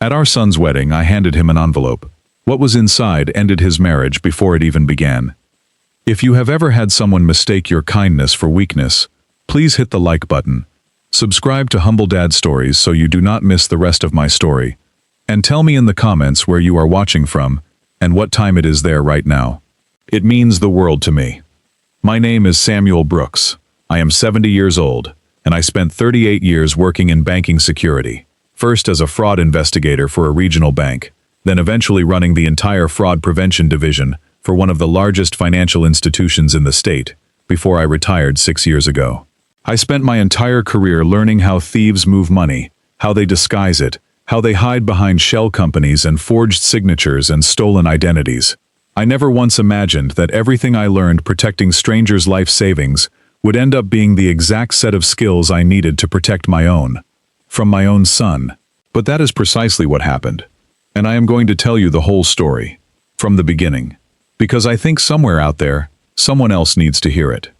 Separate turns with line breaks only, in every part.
At our son's wedding, I handed him an envelope. What was inside ended his marriage before it even began. If you have ever had someone mistake your kindness for weakness, please hit the like button. Subscribe to Humble Dad Stories so you do not miss the rest of my story. And tell me in the comments where you are watching from and what time it is there right now. It means the world to me. My name is Samuel Brooks. I am 70 years old, and I spent 38 years working in banking security, first as a fraud investigator for a regional bank, then eventually running the entire fraud prevention division for one of the largest financial institutions in the state, before I retired 6 years ago. I spent my entire career learning how thieves move money, how they disguise it, how they hide behind shell companies and forged signatures and stolen identities. I never once imagined that everything I learned protecting strangers' life savings would end up being the exact set of skills I needed to protect my own, from my own son. But that is precisely what happened. And I am going to tell you the whole story, from the beginning, because I think somewhere out there, someone else needs to hear it.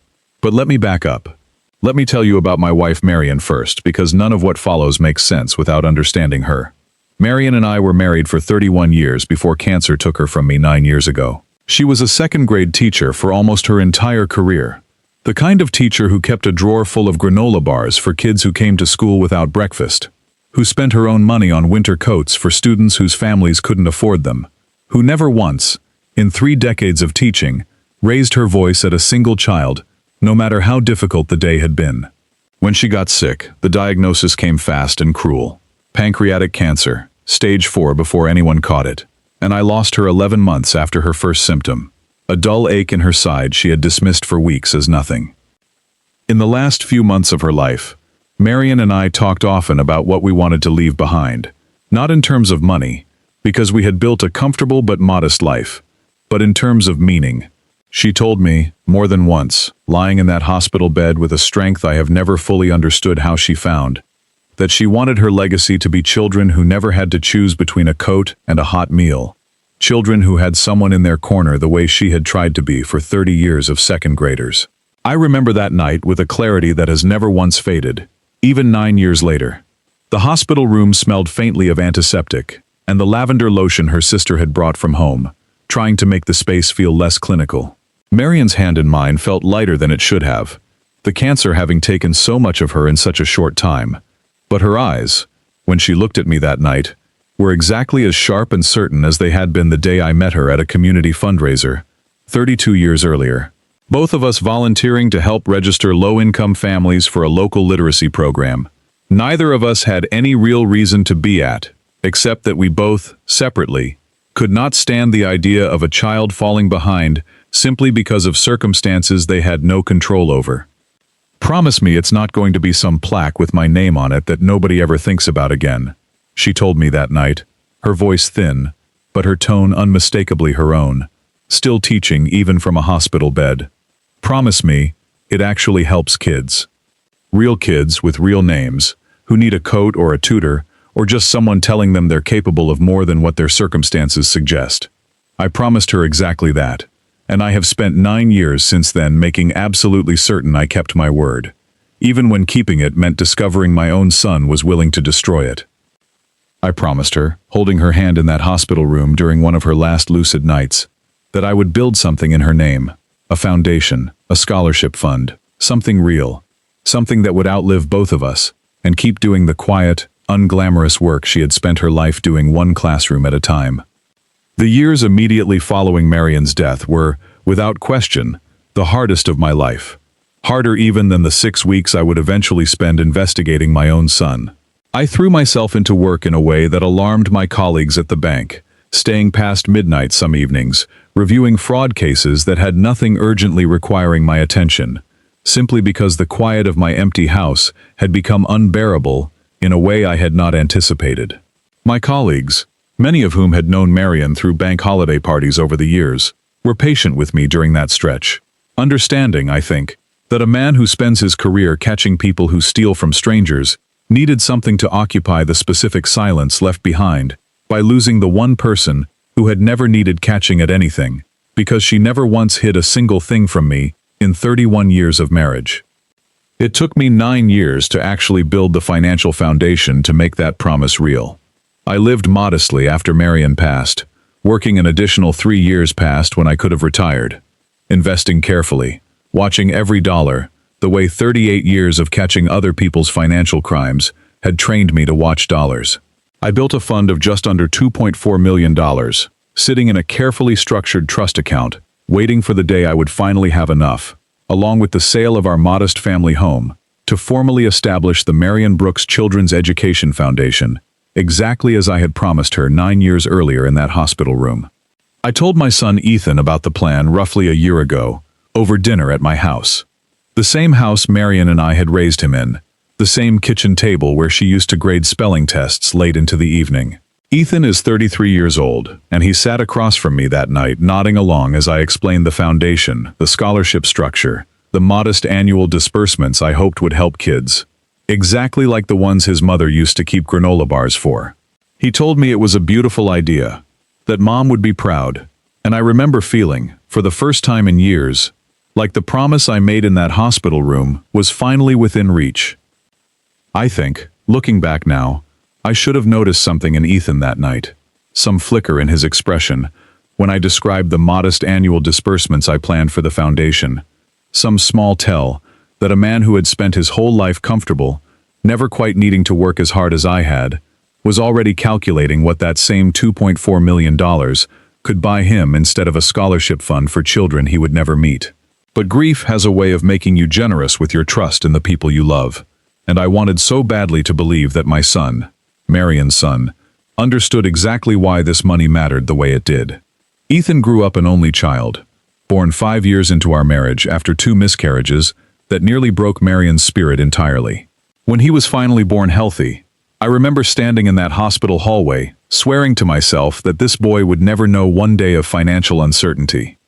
But let me back up. Let me tell you about my wife Marion first, because none of what follows makes sense without understanding her. Marion and I were married for 31 years before cancer took her from me 9 years ago. She was a second-grade teacher for almost her entire career. The kind of teacher who kept a drawer full of granola bars for kids who came to school without breakfast, who spent her own money on winter coats for students whose families couldn't afford them, who never once, in 3 decades of teaching, raised her voice at a single child, no matter how difficult the day had been. When she got sick, the diagnosis came fast and cruel. Pancreatic cancer, stage 4 before anyone caught it, and I lost her 11 months after her first symptom. A dull ache in her side she had dismissed for weeks as nothing. In the last few months of her life, Marion and I talked often about what we wanted to leave behind, not in terms of money, because we had built a comfortable but modest life, but in terms of meaning. She told me, more than once, lying in that hospital bed with a strength I have never fully understood how she found, that she wanted her legacy to be children who never had to choose between a coat and a hot meal, children who had someone in their corner the way she had tried to be for 30 years of second graders. I remember that night with a clarity that has never once faded, even 9 years later. The hospital room smelled faintly of antiseptic, and the lavender lotion her sister had brought from home, trying to make the space feel less clinical. Marion's hand in mine felt lighter than it should have, the cancer having taken so much of her in such a short time. But her eyes, when she looked at me that night, were exactly as sharp and certain as they had been the day I met her at a community fundraiser, 32 years earlier. Both of us volunteering to help register low-income families for a local literacy program. Neither of us had any real reason to be at, except that we both, separately, could not stand the idea of a child falling behind simply because of circumstances they had no control over. "Promise me it's not going to be some plaque with my name on it that nobody ever thinks about again," she told me that night, her voice thin, but her tone unmistakably her own, still teaching even from a hospital bed. "Promise me, it actually helps kids. Real kids with real names, who need a coat or a tutor, or just someone telling them they're capable of more than what their circumstances suggest." I promised her exactly that, and I have spent 9 years since then making absolutely certain I kept my word, even when keeping it meant discovering my own son was willing to destroy it. I promised her, holding her hand in that hospital room during one of her last lucid nights, that I would build something in her name, a foundation, a scholarship fund, something real, something that would outlive both of us, and keep doing the quiet, unglamorous work she had spent her life doing one classroom at a time. The years immediately following Marion's death were, without question, the hardest of my life. Harder even than the 6 weeks I would eventually spend investigating my own son. I threw myself into work in a way that alarmed my colleagues at the bank, staying past midnight some evenings, reviewing fraud cases that had nothing urgently requiring my attention, simply because the quiet of my empty house had become unbearable in a way I had not anticipated. My colleagues, many of whom had known Marion through bank holiday parties over the years, were patient with me during that stretch, understanding, I think, that a man who spends his career catching people who steal from strangers needed something to occupy the specific silence left behind by losing the one person who had never needed catching at anything, because she never once hid a single thing from me in 31 years of marriage. It took me 9 years to actually build the financial foundation to make that promise real. I lived modestly after Marion passed, working an additional 3 years past when I could have retired, investing carefully, watching every dollar, the way 38 years of catching other people's financial crimes had trained me to watch dollars. I built a fund of just under $2.4 million, sitting in a carefully structured trust account, waiting for the day I would finally have enough, along with the sale of our modest family home, to formally establish the Marion Brooks Children's Education Foundation, exactly as I had promised her 9 years earlier in that hospital room. I told my son Ethan about the plan roughly a year ago, over dinner at my house. The same house Marion and I had raised him in, the same kitchen table where she used to grade spelling tests late into the evening. Ethan is 33 years old, and he sat across from me that night nodding along as I explained the foundation, the scholarship structure, the modest annual disbursements I hoped would help kids, exactly like the ones his mother used to keep granola bars for. He told me it was a beautiful idea, that Mom would be proud, and I remember feeling, for the first time in years, like the promise I made in that hospital room was finally within reach. I think, looking back now, I should have noticed something in Ethan that night, some flicker in his expression, when I described the modest annual disbursements I planned for the foundation, some small tell that a man who had spent his whole life comfortable, never quite needing to work as hard as I had, was already calculating what that same $2.4 million could buy him instead of a scholarship fund for children he would never meet. But grief has a way of making you generous with your trust in the people you love, and I wanted so badly to believe that my son, Marion's son, understood exactly why this money mattered the way it did. Ethan grew up an only child, born 5 years into our marriage after 2 miscarriages that nearly broke Marion's spirit entirely. When he was finally born healthy, I remember standing in that hospital hallway, swearing to myself that this boy would never know one day of financial uncertainty.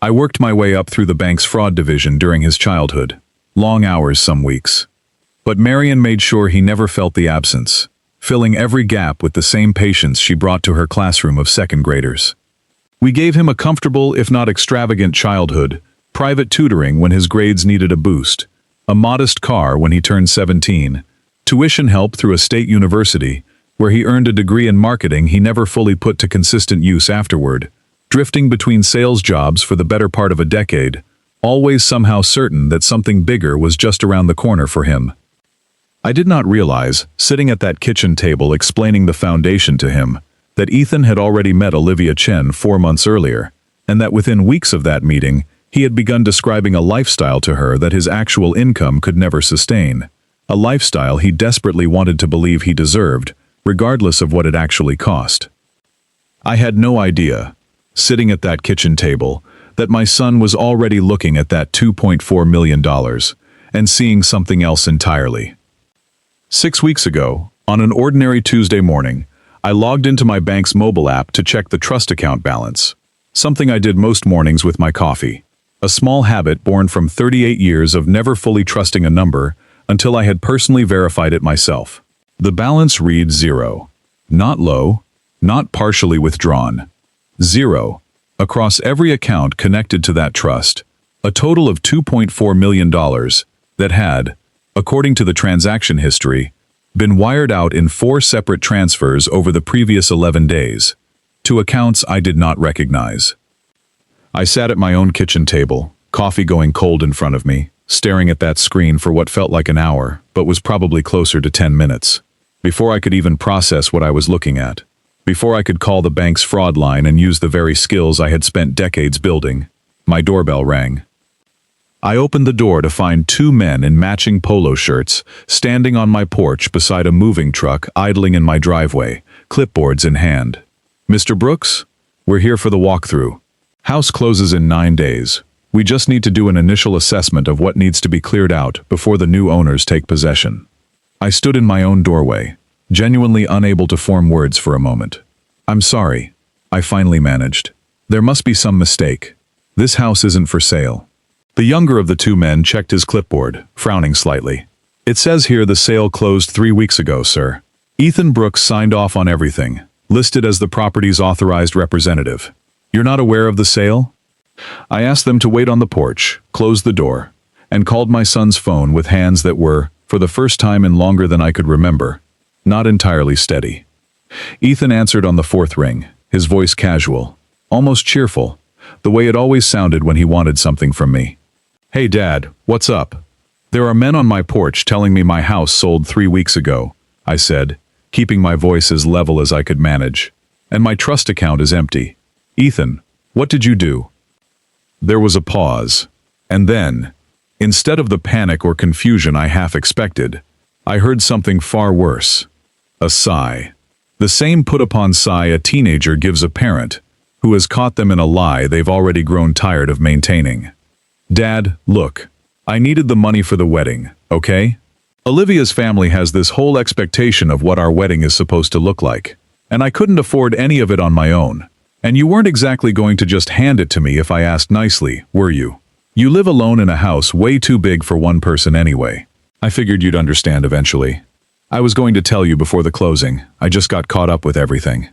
I worked my way up through the bank's fraud division during his childhood, long hours some weeks. But Marion made sure he never felt the absence, filling every gap with the same patience she brought to her classroom of second graders. We gave him a comfortable, if not extravagant childhood, private tutoring when his grades needed a boost, a modest car when he turned 17, tuition help through a state university, where he earned a degree in marketing he never fully put to consistent use afterward, drifting between sales jobs for the better part of a decade, always somehow certain that something bigger was just around the corner for him. I did not realize, sitting at that kitchen table explaining the foundation to him, that Ethan had already met Olivia Chen 4 months earlier, and that within weeks of that meeting, he had begun describing a lifestyle to her that his actual income could never sustain, a lifestyle he desperately wanted to believe he deserved, regardless of what it actually cost. I had no idea, sitting at that kitchen table, that my son was already looking at that $2.4 million and seeing something else entirely. 6 weeks ago, on an ordinary Tuesday morning, I logged into my bank's mobile app to check the trust account balance, something I did most mornings with my coffee, a small habit born from 38 years of never fully trusting a number until I had personally verified it myself. The balance reads 0. Not low, not partially withdrawn. 0. Across every account connected to that trust, a total of $2.4 million that had, according to the transaction history, been wired out in 4 separate transfers over the previous 11 days, to accounts I did not recognize. I sat at my own kitchen table, coffee going cold in front of me, staring at that screen for what felt like an hour, but was probably closer to 10 minutes, before I could even process what I was looking at, before I could call the bank's fraud line and use the very skills I had spent decades building. My doorbell rang. I opened the door to find 2 men in matching polo shirts standing on my porch beside a moving truck idling in my driveway, clipboards in hand. "Mr. Brooks, we're here for the walkthrough. House closes in 9 days. We just need to do an initial assessment of what needs to be cleared out before the new owners take possession." I stood in my own doorway, genuinely unable to form words for a moment. "I'm sorry," I finally managed. "There must be some mistake. This house isn't for sale." The younger of the 2 men checked his clipboard, frowning slightly. "It says here the sale closed 3 weeks ago, sir." Ethan Brooks signed off on everything, listed as the property's authorized representative. "You're not aware of the sale?" I asked them to wait on the porch, closed the door, and called my son's phone with hands that were, for the first time in longer than I could remember, not entirely steady. Ethan answered on the fourth ring, his voice casual, almost cheerful, the way it always sounded when he wanted something from me. "Hey Dad, what's up? There are men on my porch telling me my house sold 3 weeks ago," I said, keeping my voice as level as I could manage. "And my trust account is empty. Ethan, what did you do?" There was a pause, and then, instead of the panic or confusion I half expected, I heard something far worse. A sigh. The same put-upon sigh a teenager gives a parent who has caught them in a lie they've already grown tired of maintaining. "Dad, look, I needed the money for the wedding, okay? Olivia's family has this whole expectation of what our wedding is supposed to look like, and I couldn't afford any of it on my own. And you weren't exactly going to just hand it to me if I asked nicely, were you? You live alone in a house way too big for one person anyway. I figured you'd understand eventually. I was going to tell you before the closing, I just got caught up with everything.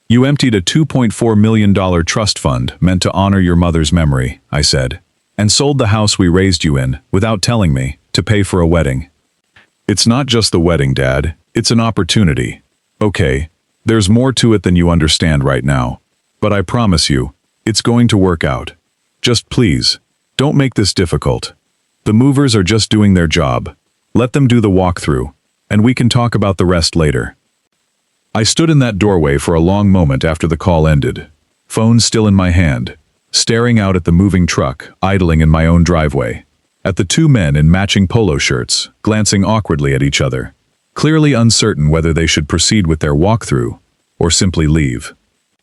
You emptied a $2.4 million trust fund meant to honor your mother's memory," I said, "and sold the house we raised you in, without telling me, to pay for a wedding." "It's not just the wedding, Dad. It's an opportunity. Okay, there's more to it than you understand right now. But I promise you, it's going to work out. Just please, don't make this difficult. The movers are just doing their job. Let them do the walkthrough, and we can talk about the rest later." I stood in that doorway for a long moment after the call ended, phone still in my hand, staring out at the moving truck idling in my own driveway, at the two men in matching polo shirts, glancing awkwardly at each other, clearly uncertain whether they should proceed with their walkthrough or simply leave.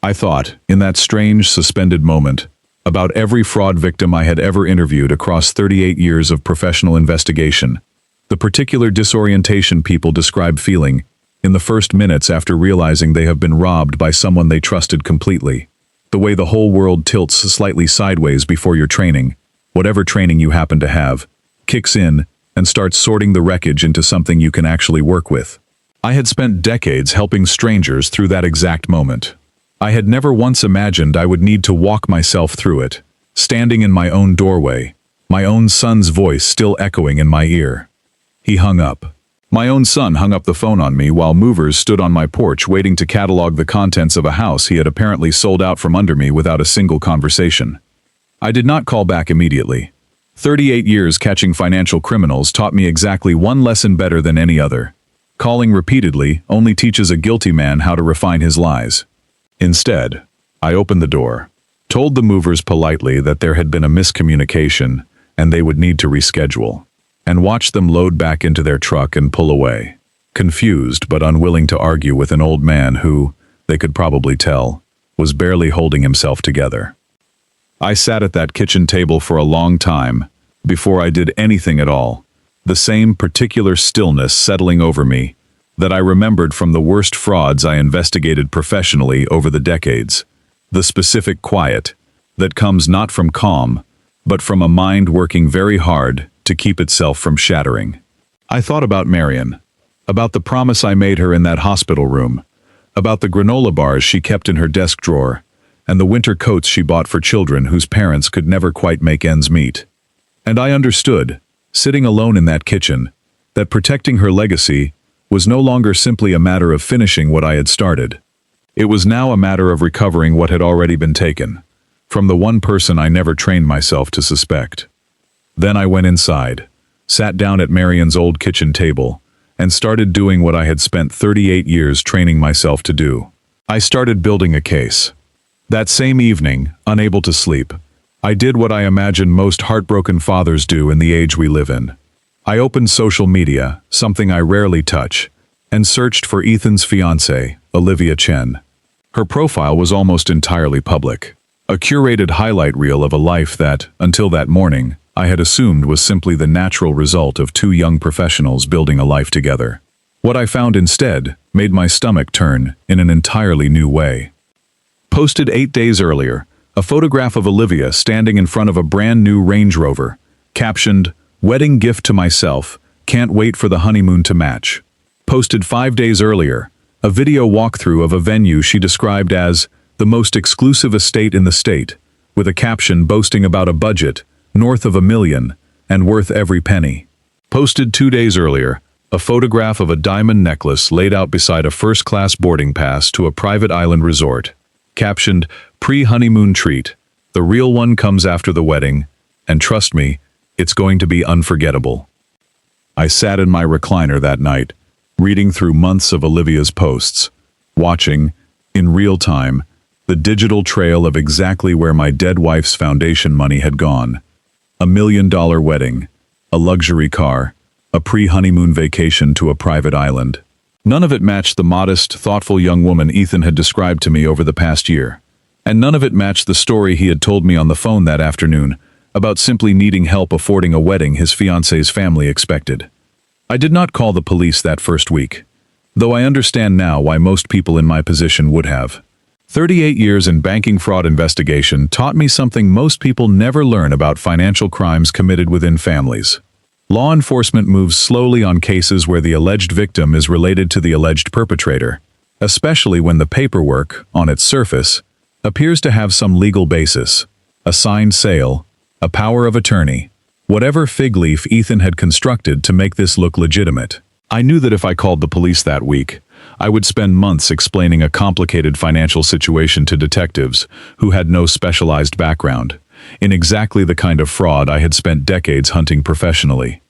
I thought, in that strange, suspended moment, about every fraud victim I had ever interviewed across 38 years of professional investigation, the particular disorientation people describe feeling in the first minutes after realizing they have been robbed by someone they trusted completely, the way the whole world tilts slightly sideways before your training, whatever training you happen to have, kicks in and starts sorting the wreckage into something you can actually work with. I had spent decades helping strangers through that exact moment. I had never once imagined I would need to walk myself through it, standing in my own doorway, my own son's voice still echoing in my ear. He hung up. My own son hung up the phone on me while movers stood on my porch waiting to catalog the contents of a house he had apparently sold out from under me without a single conversation. I did not call back immediately. 38 years catching financial criminals taught me exactly one lesson better than any other. Calling repeatedly only teaches a guilty man how to refine his lies. Instead, I opened the door, told the movers politely that there had been a miscommunication and they would need to reschedule, and watched them load back into their truck and pull away, confused but unwilling to argue with an old man who, they could probably tell, was barely holding himself together. I sat at that kitchen table for a long time, before I did anything at all, the same particular stillness settling over me that I remembered from the worst frauds I investigated professionally over the decades, the specific quiet that comes not from calm, but from a mind working very hard to keep itself from shattering. I thought about Marion, about the promise I made her in that hospital room, about the granola bars she kept in her desk drawer, and the winter coats she bought for children whose parents could never quite make ends meet. And I understood, sitting alone in that kitchen, that protecting her legacy was no longer simply a matter of finishing what I had started. It was now a matter of recovering what had already been taken, from the one person I never trained myself to suspect. Then I went inside, sat down at Marion's old kitchen table, and started doing what I had spent 38 years training myself to do. I started building a case. That same evening, unable to sleep, I did what I imagine most heartbroken fathers do in the age we live in. I opened social media, something I rarely touch, and searched for Ethan's fiancée, Olivia Chen. Her profile was almost entirely public, a curated highlight reel of a life that, until that morning, I had assumed was simply the natural result of two young professionals building a life together. What I found instead made my stomach turn in an entirely new way. Posted 8 days earlier, a photograph of Olivia standing in front of a brand new Range Rover, captioned, "Wedding gift to myself, can't wait for the honeymoon to match." Posted 5 days earlier, a video walkthrough of a venue she described as the most exclusive estate in the state, with a caption boasting about a budget north of $1 million and worth every penny. Posted 2 days earlier, A photograph of a diamond necklace laid out beside a first-class boarding pass to a private island resort. Captioned, "Pre-honeymoon treat. The real one comes after the wedding, and trust me, it's going to be unforgettable." I sat in my recliner that night, reading through months of Olivia's posts, watching, in real time, the digital trail of exactly where my dead wife's foundation money had gone. $1 million wedding, a luxury car, a pre-honeymoon vacation to a private island. None of it matched the modest, thoughtful young woman Ethan had described to me over the past year. And none of it matched the story he had told me on the phone that afternoon about simply needing help affording a wedding his fiancé's family expected. I did not call the police that first week, though I understand now why most people in my position would have. 38 years in banking fraud investigation taught me something most people never learn about financial crimes committed within families. Law enforcement moves slowly on cases where the alleged victim is related to the alleged perpetrator, especially when the paperwork, on its surface, appears to have some legal basis, a signed sale, a power of attorney, whatever fig leaf Ethan had constructed to make this look legitimate. I knew that if I called the police that week, I would spend months explaining a complicated financial situation to detectives who had no specialized background, in exactly the kind of fraud I had spent decades hunting professionally.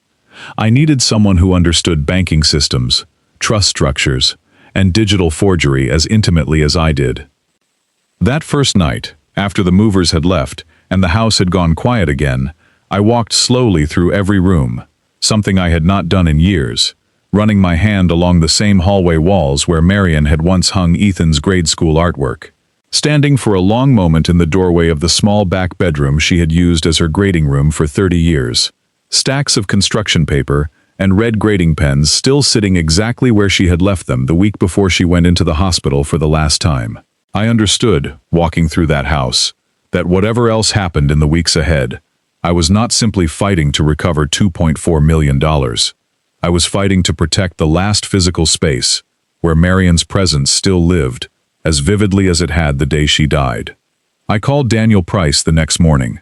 I needed someone who understood banking systems, trust structures, and digital forgery as intimately as I did. That first night, after the movers had left and the house had gone quiet again, I walked slowly through every room, something I had not done in years, running my hand along the same hallway walls where Marian had once hung Ethan's grade school artwork. Standing for a long moment in the doorway of the small back bedroom she had used as her grading room for 30 years, stacks of construction paper and red grading pens still sitting exactly where she had left them the week before she went into the hospital for the last time. I understood, walking through that house, that whatever else happened in the weeks ahead, I was not simply fighting to recover $2.4 million. I was fighting to protect the last physical space where Marian's presence still lived, as vividly as it had the day she died. I called Daniel Price the next morning.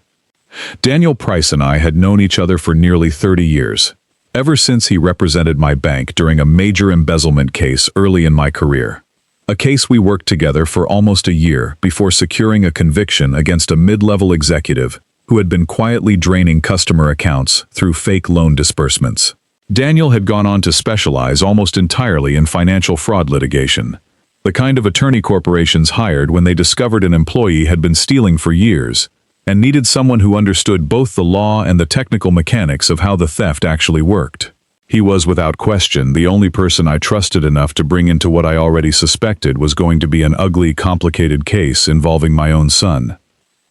Daniel Price and I had known each other for nearly 30 years, ever since he represented my bank during a major embezzlement case early in my career. A case we worked together for almost a year before securing a conviction against a mid-level executive who had been quietly draining customer accounts through fake loan disbursements. Daniel had gone on to specialize almost entirely in financial fraud litigation, the kind of attorney corporations hired when they discovered an employee had been stealing for years and needed someone who understood both the law and the technical mechanics of how the theft actually worked. He was, without question, the only person I trusted enough to bring into what I already suspected was going to be an ugly, complicated case involving my own son.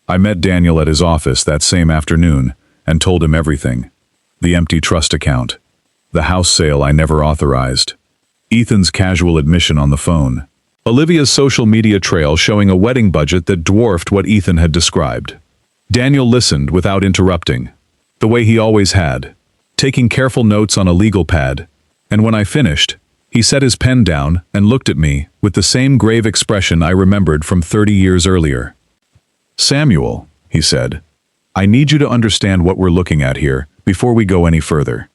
I met Daniel at his office that same afternoon and told him everything. The empty trust account, the house sale I never authorized, Ethan's casual admission on the phone, Olivia's social media trail showing a wedding budget that dwarfed what Ethan had described. Daniel listened without interrupting, the way he always had, taking careful notes on a legal pad, and when I finished, he set his pen down and looked at me with the same grave expression I remembered from 30 years earlier. "Samuel," he said, "I need you to understand what we're looking at here before we go any further.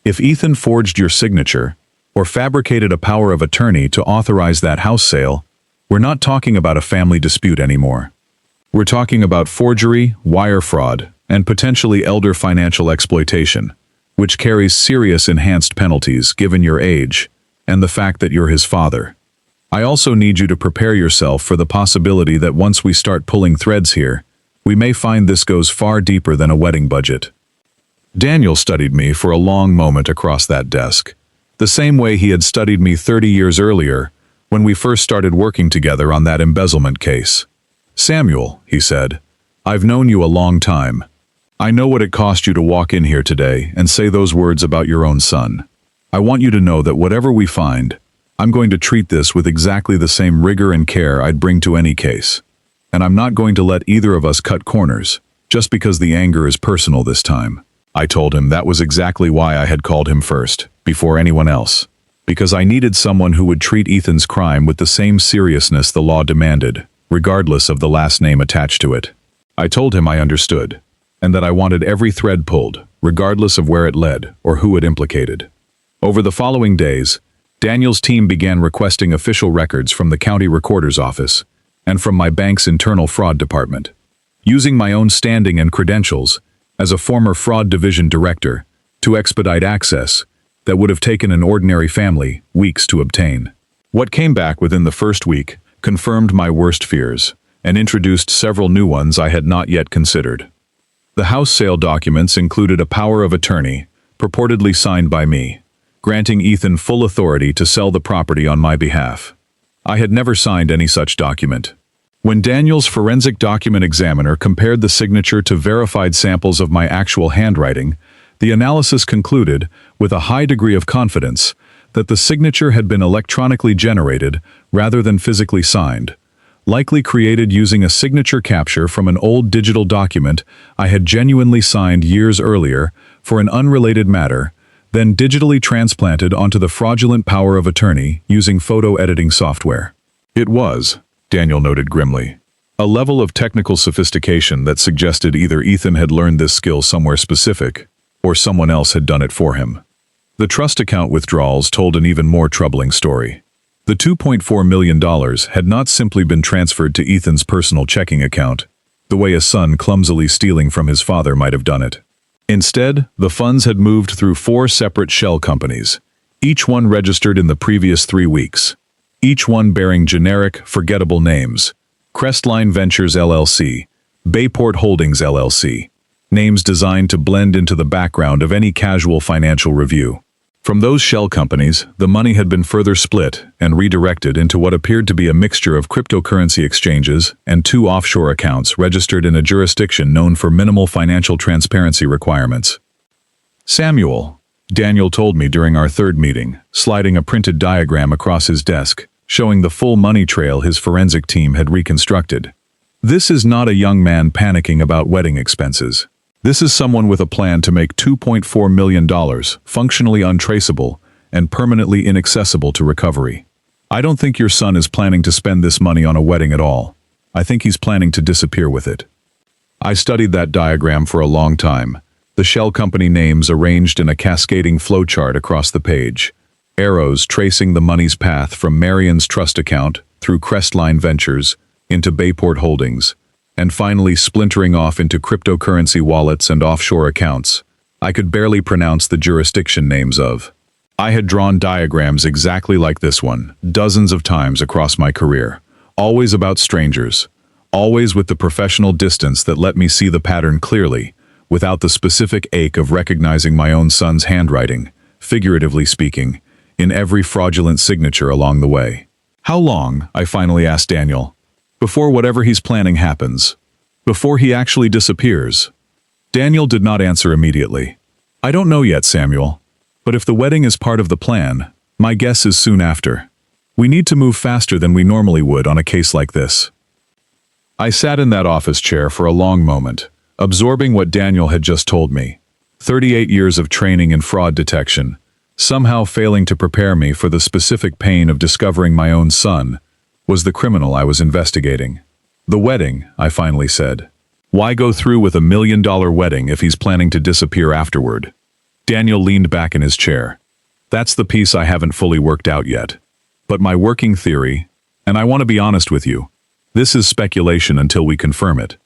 If Ethan forged your signature, or fabricated a power of attorney to authorize that house sale, we're not talking about a family dispute anymore. We're talking about forgery, wire fraud, and potentially elder financial exploitation, which carries serious enhanced penalties given your age and the fact that you're his father. I also need you to prepare yourself for the possibility that once we start pulling threads here, we may find this goes far deeper than a wedding budget." Daniel studied me for a long moment across that desk, the same way he had studied me 30 years earlier when we first started working together on that embezzlement case. "Samuel," he said, "I've known you a long time. I know what it cost you to walk in here today and say those words about your own son. I want you to know that whatever we find, I'm going to treat this with exactly the same rigor and care I'd bring to any case. And I'm not going to let either of us cut corners, just because the anger is personal this time." I told him that was exactly why I had called him first, before anyone else. Because I needed someone who would treat Ethan's crime with the same seriousness the law demanded, regardless of the last name attached to it. I told him I understood, and that I wanted every thread pulled, regardless of where it led or who it implicated. Over the following days, Daniel's team began requesting official records from the county recorder's office and from my bank's internal fraud department. Using my own standing and credentials as a former fraud division director to expedite access that would have taken an ordinary family weeks to obtain. What came back within the first week confirmed my worst fears and introduced several new ones I had not yet considered. The house sale documents included a power of attorney, purportedly signed by me, granting Ethan full authority to sell the property on my behalf. I had never signed any such document. When Daniel's forensic document examiner compared the signature to verified samples of my actual handwriting, the analysis concluded, with a high degree of confidence, that the signature had been electronically generated rather than physically signed, likely created using a signature capture from an old digital document I had genuinely signed years earlier for an unrelated matter, then digitally transplanted onto the fraudulent power of attorney using photo editing software. It was, Daniel noted grimly, a level of technical sophistication that suggested either Ethan had learned this skill somewhere specific, or someone else had done it for him. The trust account withdrawals told an even more troubling story. The $2.4 million had not simply been transferred to Ethan's personal checking account, the way a son clumsily stealing from his father might have done it. Instead, the funds had moved through 4 separate shell companies, each one registered in the previous 3 weeks, each one bearing generic, forgettable names: Crestline Ventures LLC, Bayport Holdings LLC, names designed to blend into the background of any casual financial review. From those shell companies, the money had been further split and redirected into what appeared to be a mixture of cryptocurrency exchanges and 2 offshore accounts registered in a jurisdiction known for minimal financial transparency requirements. Samuel, Daniel told me during our 3rd meeting, sliding a printed diagram across his desk, showing the full money trail his forensic team had reconstructed. This is not a young man panicking about wedding expenses. This is someone with a plan to make $2.4 million functionally untraceable and permanently inaccessible to recovery. I don't think your son is planning to spend this money on a wedding at all. I think he's planning to disappear with it. I studied that diagram for a long time, the shell company names arranged in a cascading flowchart across the page, arrows tracing the money's path from Marion's trust account through Crestline Ventures into Bayport Holdings, and finally splintering off into cryptocurrency wallets and offshore accounts I could barely pronounce the jurisdiction names of. I had drawn diagrams exactly like this one, dozens of times across my career, always about strangers, always with the professional distance that let me see the pattern clearly, without the specific ache of recognizing my own son's handwriting, figuratively speaking, in every fraudulent signature along the way. How long, I finally asked Daniel, before whatever he's planning happens? Before he actually disappears? Daniel did not answer immediately. I don't know yet, Samuel. But if the wedding is part of the plan, my guess is soon after. We need to move faster than we normally would on a case like this. I sat in that office chair for a long moment, absorbing what Daniel had just told me. 38 years of training in fraud detection, somehow failing to prepare me for the specific pain of discovering my own son was the criminal I was investigating. The wedding, I finally said. Why go through with $1 million wedding if he's planning to disappear afterward? Daniel leaned back in his chair. That's the piece I haven't fully worked out yet. But my working theory, and I want to be honest with you, this is speculation until we confirm it,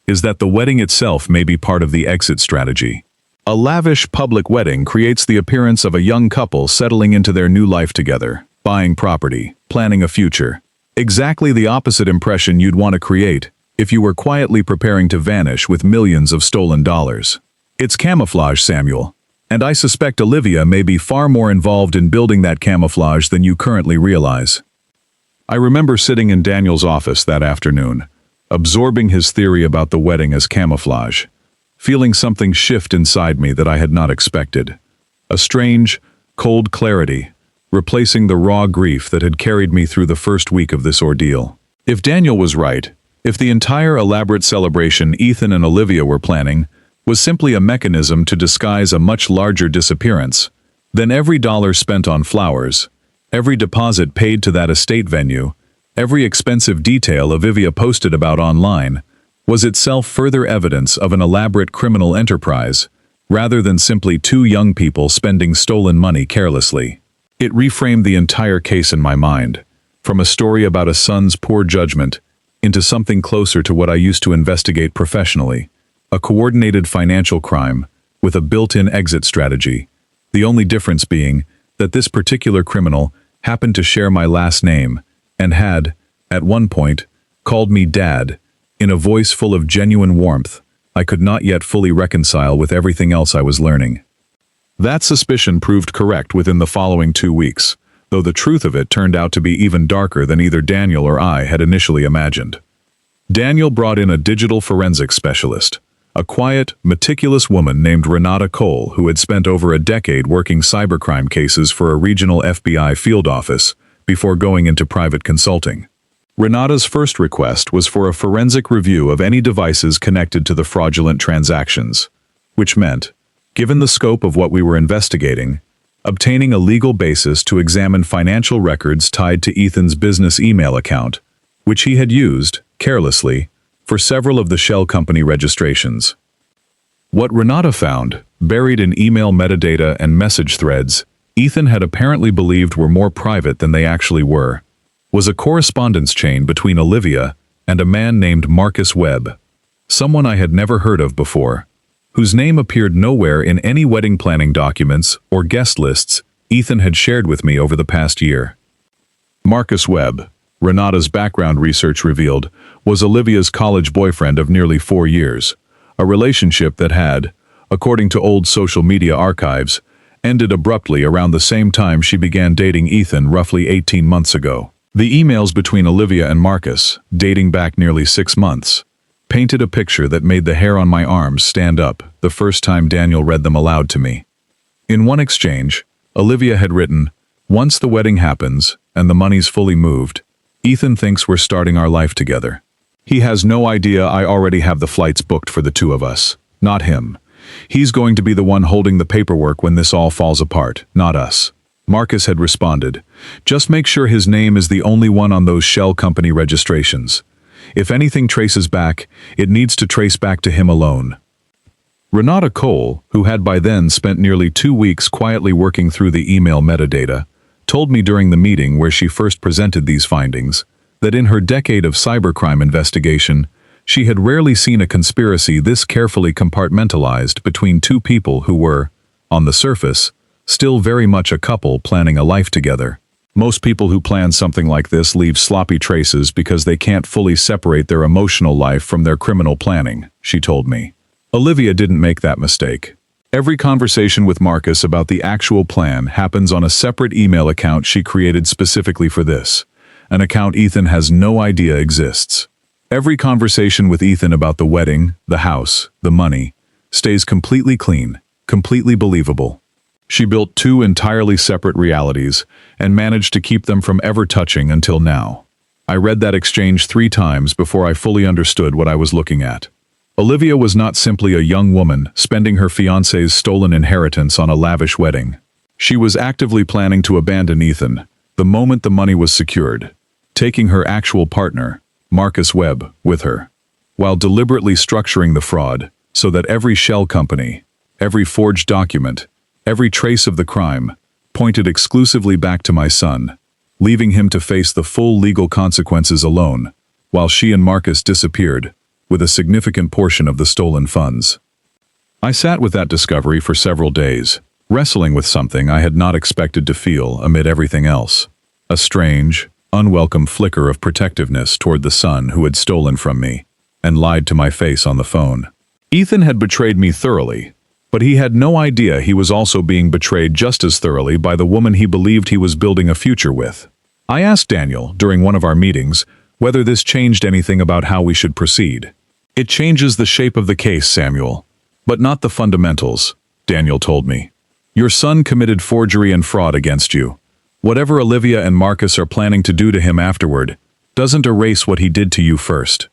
is that the wedding itself may be part of the exit strategy. A lavish public wedding creates the appearance of a young couple settling into their new life together, buying property, planning a future. Exactly the opposite impression you'd want to create if you were quietly preparing to vanish with millions of stolen dollars. It's camouflage, Samuel, and I suspect Olivia may be far more involved in building that camouflage than you currently realize. I remember sitting in Daniel's office that afternoon, absorbing his theory about the wedding as camouflage, feeling something shift inside me that I had not expected. A strange, cold clarity, replacing the raw grief that had carried me through the first week of this ordeal. If Daniel was right, if the entire elaborate celebration Ethan and Olivia were planning was simply a mechanism to disguise a much larger disappearance, then every dollar spent on flowers, every deposit paid to that estate venue, every expensive detail Olivia posted about online, was itself further evidence of an elaborate criminal enterprise rather than simply two young people spending stolen money carelessly. It reframed the entire case in my mind, from a story about a son's poor judgment into something closer to what I used to investigate professionally, a coordinated financial crime with a built-in exit strategy, the only difference being that this particular criminal happened to share my last name and had, at one point, called me Dad, in a voice full of genuine warmth I could not yet fully reconcile with everything else I was learning. That suspicion proved correct within the following 2 weeks, though the truth of it turned out to be even darker than either Daniel or I had initially imagined. Daniel brought in a digital forensics specialist, a quiet, meticulous woman named Renata Cole who had spent over a decade working cybercrime cases for a regional FBI field office before going into private consulting. Renata's first request was for a forensic review of any devices connected to the fraudulent transactions, which meant, given the scope of what we were investigating, obtaining a legal basis to examine financial records tied to Ethan's business email account, which he had used, carelessly, for several of the shell company registrations. What Renata found, buried in email metadata and message threads Ethan had apparently believed were more private than they actually were, was a correspondence chain between Olivia and a man named Marcus Webb, someone I had never heard of before, whose name appeared nowhere in any wedding planning documents or guest lists Ethan had shared with me over the past year. Marcus Webb, Renata's background research revealed, was Olivia's college boyfriend of nearly 4 years, a relationship that had, according to old social media archives, ended abruptly around the same time she began dating Ethan roughly 18 months ago. The emails between Olivia and Marcus, dating back nearly 6 months, painted a picture that made the hair on my arms stand up the first time Daniel read them aloud to me. In one exchange, Olivia had written, "Once the wedding happens and the money's fully moved, Ethan thinks we're starting our life together. He has no idea I already have the flights booked for the two of us, not him. He's going to be the one holding the paperwork when this all falls apart, not us." Marcus had responded, "Just make sure his name is the only one on those shell company registrations. If anything traces back, it needs to trace back to him alone." Renata Cole, who had by then spent nearly 2 weeks quietly working through the email metadata, told me during the meeting where she first presented these findings that in her decade of cybercrime investigation, she had rarely seen a conspiracy this carefully compartmentalized between two people who were, on the surface, still very much a couple planning a life together. Most people who plan something like this leave sloppy traces because they can't fully separate their emotional life from their criminal planning, she told me. Olivia didn't make that mistake. Every conversation with Marcus about the actual plan happens on a separate email account she created specifically for this, an account Ethan has no idea exists. Every conversation with Ethan about the wedding, the house, the money, stays completely clean, completely believable. She built 2 entirely separate realities and managed to keep them from ever touching until now. I read that exchange 3 times before I fully understood what I was looking at. Olivia was not simply a young woman spending her fiancé's stolen inheritance on a lavish wedding. She was actively planning to abandon Ethan the moment the money was secured, taking her actual partner, Marcus Webb, with her, while deliberately structuring the fraud so that every shell company, every forged document, every trace of the crime pointed exclusively back to my son, leaving him to face the full legal consequences alone, while she and Marcus disappeared, with a significant portion of the stolen funds. I sat with that discovery for several days, wrestling with something I had not expected to feel amid everything else, a strange, unwelcome flicker of protectiveness toward the son who had stolen from me and lied to my face on the phone. Ethan had betrayed me thoroughly, but he had no idea he was also being betrayed just as thoroughly by the woman he believed he was building a future with. I asked Daniel, during one of our meetings, whether this changed anything about how we should proceed. "It changes the shape of the case, Samuel, but not the fundamentals," Daniel told me. "Your son committed forgery and fraud against you. Whatever Olivia and Marcus are planning to do to him afterward doesn't erase what he did to you first.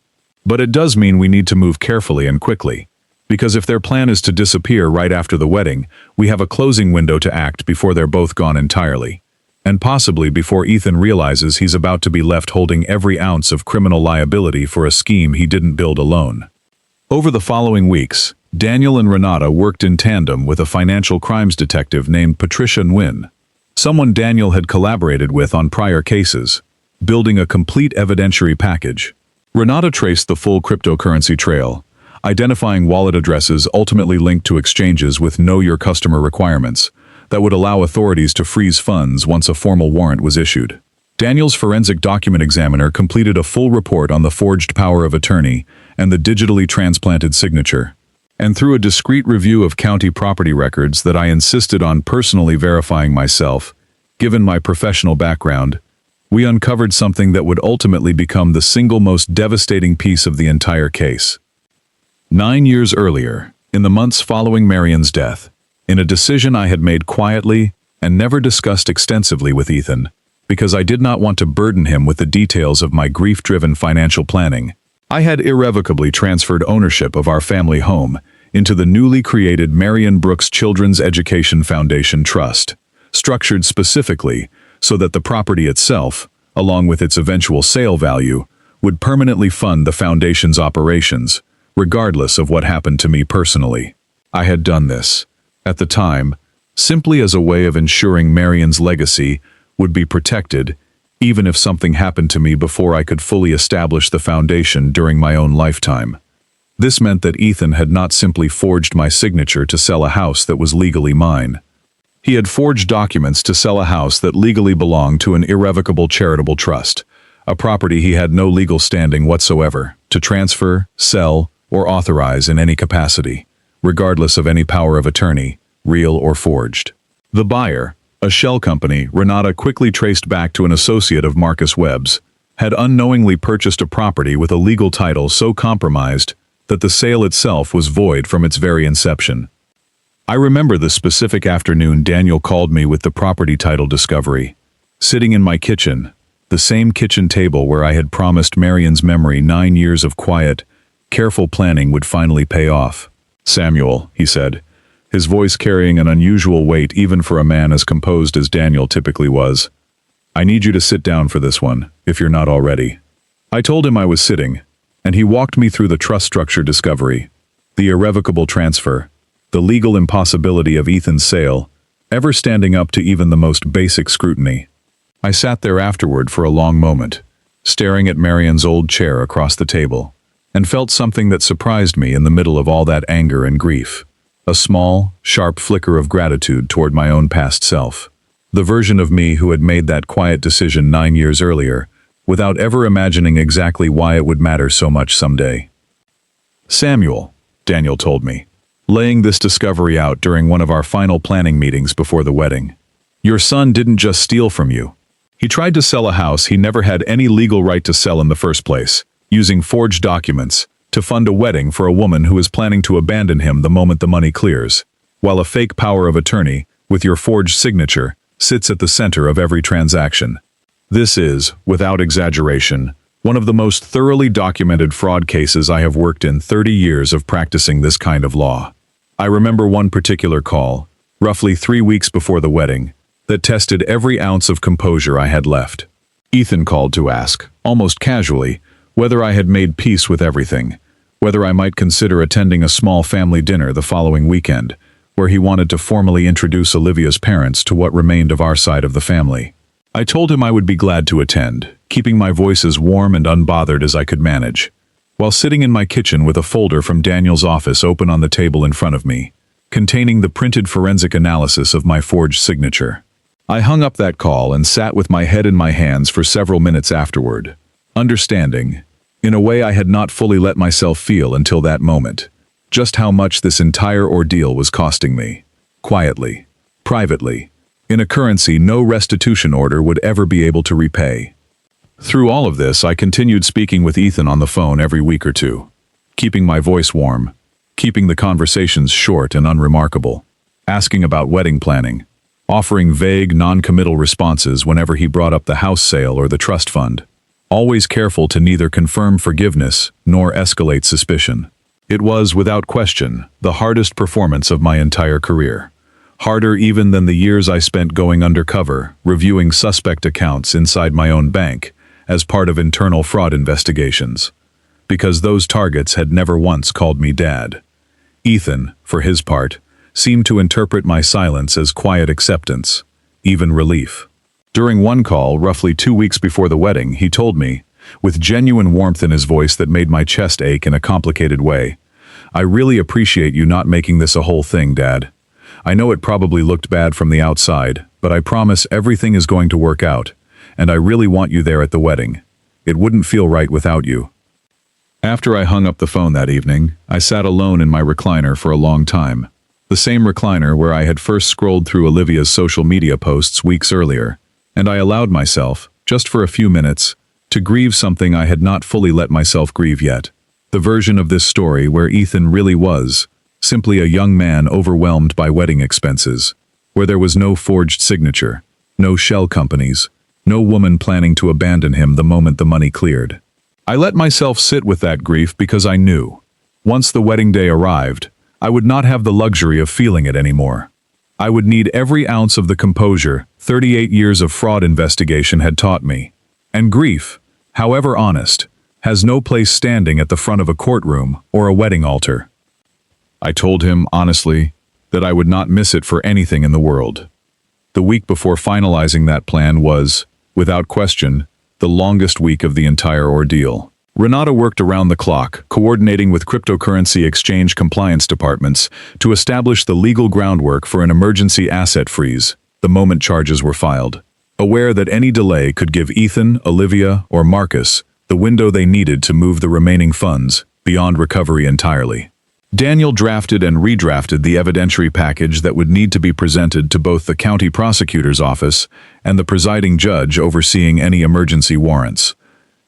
But it does mean we need to move carefully and quickly. Because if their plan is to disappear right after the wedding, we have a closing window to act before they're both gone entirely. And possibly before Ethan realizes he's about to be left holding every ounce of criminal liability for a scheme he didn't build alone." Over the following weeks, Daniel and Renata worked in tandem with a financial crimes detective named Patricia Nguyen, someone Daniel had collaborated with on prior cases, building a complete evidentiary package. Renata traced the full cryptocurrency trail, identifying wallet addresses ultimately linked to exchanges with Know Your Customer requirements that would allow authorities to freeze funds once a formal warrant was issued. Daniel's forensic document examiner completed a full report on the forged power of attorney and the digitally transplanted signature. And through a discreet review of county property records that I insisted on personally verifying myself, given my professional background, we uncovered something that would ultimately become the single most devastating piece of the entire case. 9 years earlier, in the months following Marion's death, in a decision I had made quietly and never discussed extensively with Ethan, because I did not want to burden him with the details of my grief-driven financial planning, I had irrevocably transferred ownership of our family home into the newly created Marion Brooks Children's Education Foundation Trust, structured specifically so that the property itself, along with its eventual sale value, would permanently fund the foundation's operations, regardless of what happened to me personally. I had done this, at the time, simply as a way of ensuring Marion's legacy would be protected, even if something happened to me before I could fully establish the foundation during my own lifetime. This meant that Ethan had not simply forged my signature to sell a house that was legally mine. He had forged documents to sell a house that legally belonged to an irrevocable charitable trust, a property he had no legal standing whatsoever to transfer, sell, or authorize in any capacity, regardless of any power of attorney, real or forged. The buyer, a shell company Renata quickly traced back to an associate of Marcus Webb's, had unknowingly purchased a property with a legal title so compromised that the sale itself was void from its very inception. I remember the specific afternoon Daniel called me with the property title discovery, sitting in my kitchen, the same kitchen table where I had promised Marion's memory 9 years of quiet, careful planning would finally pay off. "Samuel," he said, his voice carrying an unusual weight even for a man as composed as Daniel typically was. "I need you to sit down for this one, if you're not already." I told him I was sitting, and he walked me through the trust structure discovery, the irrevocable transfer, the legal impossibility of Ethan's sale, ever standing up to even the most basic scrutiny. I sat there afterward for a long moment, staring at Marion's old chair across the table, and felt something that surprised me in the middle of all that anger and grief. A small, sharp flicker of gratitude toward my own past self. The version of me who had made that quiet decision 9 years earlier, without ever imagining exactly why it would matter so much someday. "Samuel," Daniel told me, laying this discovery out during one of our final planning meetings before the wedding. "Your son didn't just steal from you. He tried to sell a house he never had any legal right to sell in the first place, using forged documents, to fund a wedding for a woman who is planning to abandon him the moment the money clears, while a fake power of attorney, with your forged signature, sits at the center of every transaction. This is, without exaggeration, one of the most thoroughly documented fraud cases I have worked in 30 years of practicing this kind of law. I remember one particular call, roughly 3 weeks before the wedding, that tested every ounce of composure I had left. Ethan called to ask, almost casually, whether I had made peace with everything, whether I might consider attending a small family dinner the following weekend, where he wanted to formally introduce Olivia's parents to what remained of our side of the family. I told him I would be glad to attend, keeping my voice as warm and unbothered as I could manage, while sitting in my kitchen with a folder from Daniel's office open on the table in front of me, containing the printed forensic analysis of my forged signature. I hung up that call and sat with my head in my hands for several minutes afterward, understanding, in a way I had not fully let myself feel until that moment, just how much this entire ordeal was costing me, quietly, privately, in a currency no restitution order would ever be able to repay. Through all of this, I continued speaking with Ethan on the phone every week or two, keeping my voice warm, keeping the conversations short and unremarkable, asking about wedding planning, offering vague, non-committal responses whenever he brought up the house sale or the trust fund, always careful to neither confirm forgiveness nor escalate suspicion. It was, without question, the hardest performance of my entire career. Harder even than the years I spent going undercover, reviewing suspect accounts inside my own bank as part of internal fraud investigations. Because those targets had never once called me Dad. Ethan, for his part, seemed to interpret my silence as quiet acceptance, even relief. During one call, roughly 2 weeks before the wedding, he told me, with genuine warmth in his voice that made my chest ache in a complicated way, "I really appreciate you not making this a whole thing, Dad. I know it probably looked bad from the outside, but I promise everything is going to work out, and I really want you there at the wedding. It wouldn't feel right without you." After I hung up the phone that evening, I sat alone in my recliner for a long time. The same recliner where I had first scrolled through Olivia's social media posts weeks earlier, and I allowed myself, just for a few minutes, to grieve something I had not fully let myself grieve yet. The version of this story where Ethan really was, simply a young man overwhelmed by wedding expenses, where there was no forged signature, no shell companies, no woman planning to abandon him the moment the money cleared. I let myself sit with that grief because I knew, once the wedding day arrived, I would not have the luxury of feeling it anymore. I would need every ounce of the composure 38 years of fraud investigation had taught me. And grief, however honest, has no place standing at the front of a courtroom or a wedding altar. I told him, honestly, that I would not miss it for anything in the world. The week before finalizing that plan was, without question, the longest week of the entire ordeal. Renata worked around the clock, coordinating with cryptocurrency exchange compliance departments to establish the legal groundwork for an emergency asset freeze the moment charges were filed. Aware that any delay could give Ethan, Olivia, or Marcus the window they needed to move the remaining funds beyond recovery entirely. Daniel drafted and redrafted the evidentiary package that would need to be presented to both the county prosecutor's office and the presiding judge overseeing any emergency warrants,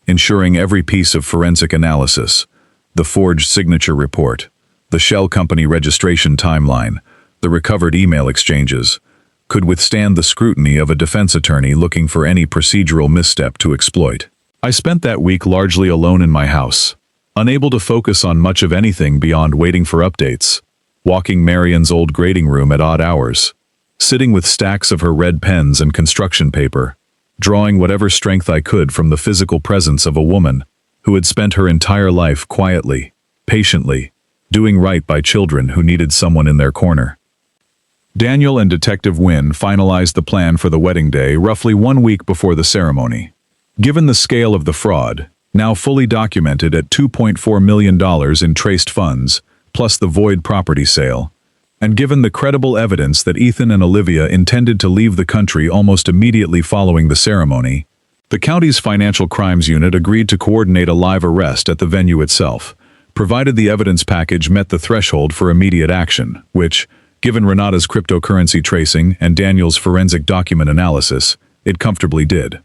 ensuring every piece of forensic analysis, the forged signature report, the shell company registration timeline, the recovered email exchanges, could withstand the scrutiny of a defense attorney looking for any procedural misstep to exploit. I spent that week largely alone in my house, unable to focus on much of anything beyond waiting for updates, walking Marion's old grading room at odd hours, sitting with stacks of her red pens and construction paper, drawing whatever strength I could from the physical presence of a woman who had spent her entire life quietly, patiently, doing right by children who needed someone in their corner. Daniel and Detective Wynne finalized the plan for the wedding day roughly 1 week before the ceremony. Given the scale of the fraud, now fully documented at $2.4 million in traced funds, plus the void property sale, and given the credible evidence that Ethan and Olivia intended to leave the country almost immediately following the ceremony, the county's financial crimes unit agreed to coordinate a live arrest at the venue itself, provided the evidence package met the threshold for immediate action, which, given Renata's cryptocurrency tracing and Daniel's forensic document analysis, it comfortably did.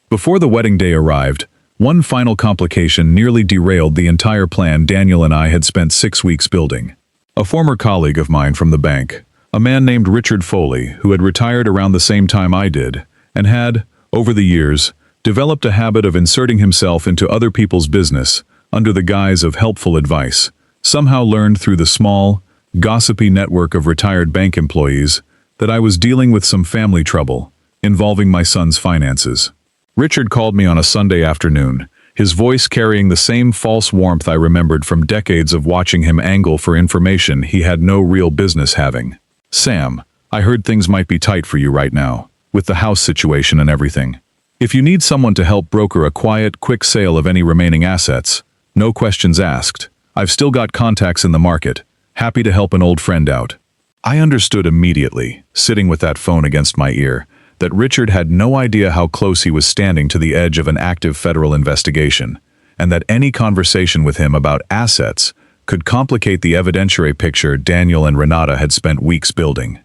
Before the wedding day arrived, one final complication nearly derailed the entire plan Daniel and I had spent 6 weeks building. A former colleague of mine from the bank, a man named Richard Foley, who had retired around the same time I did, and had, over the years, developed a habit of inserting himself into other people's business under the guise of helpful advice, somehow learned through the small, gossipy network of retired bank employees that I was dealing with some family trouble involving my son's finances. Richard called me on a Sunday afternoon, his voice carrying the same false warmth I remembered from decades of watching him angle for information he had no real business having. "Sam, I heard things might be tight for you right now, with the house situation and everything. If you need someone to help broker a quiet, quick sale of any remaining assets, no questions asked, I've still got contacts in the market, happy to help an old friend out." I understood immediately, sitting with that phone against my ear, that Richard had no idea how close he was standing to the edge of an active federal investigation, and that any conversation with him about assets could complicate the evidentiary picture Daniel and Renata had spent weeks building.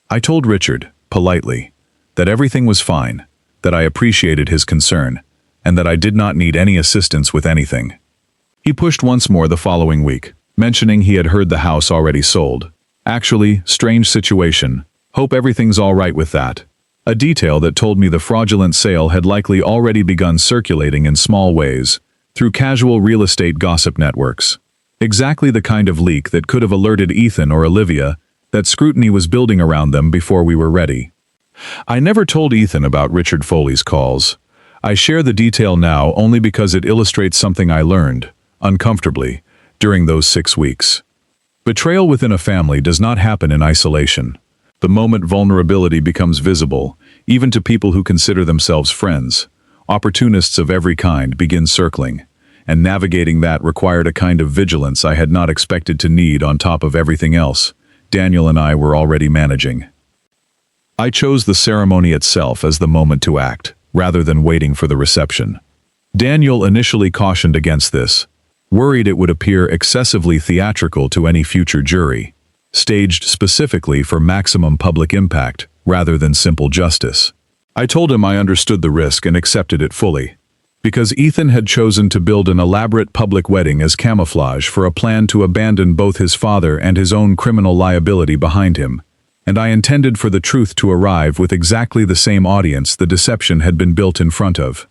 I told Richard, politely, that everything was fine, that I appreciated his concern, and that I did not need any assistance with anything. He pushed once more the following week, mentioning he had heard the house already sold. "Actually, strange situation. Hope everything's all right with that." A detail that told me the fraudulent sale had likely already begun circulating in small ways, through casual real estate gossip networks. Exactly the kind of leak that could have alerted Ethan or Olivia that scrutiny was building around them before we were ready. I never told Ethan about Richard Foley's calls. I share the detail now only because it illustrates something I learned, uncomfortably, during those 6 weeks. Betrayal within a family does not happen in isolation. The moment vulnerability becomes visible, even to people who consider themselves friends, opportunists of every kind begin circling, and navigating that required a kind of vigilance I had not expected to need on top of everything else Daniel and I were already managing. I chose the ceremony itself as the moment to act, rather than waiting for the reception. Daniel initially cautioned against this, worried it would appear excessively theatrical to any future jury, staged specifically for maximum public impact rather than simple justice. I told him I understood the risk and accepted it fully, because Ethan had chosen to build an elaborate public wedding as camouflage for a plan to abandon both his father and his own criminal liability behind him, and I intended for the truth to arrive with exactly the same audience the deception had been built in front of.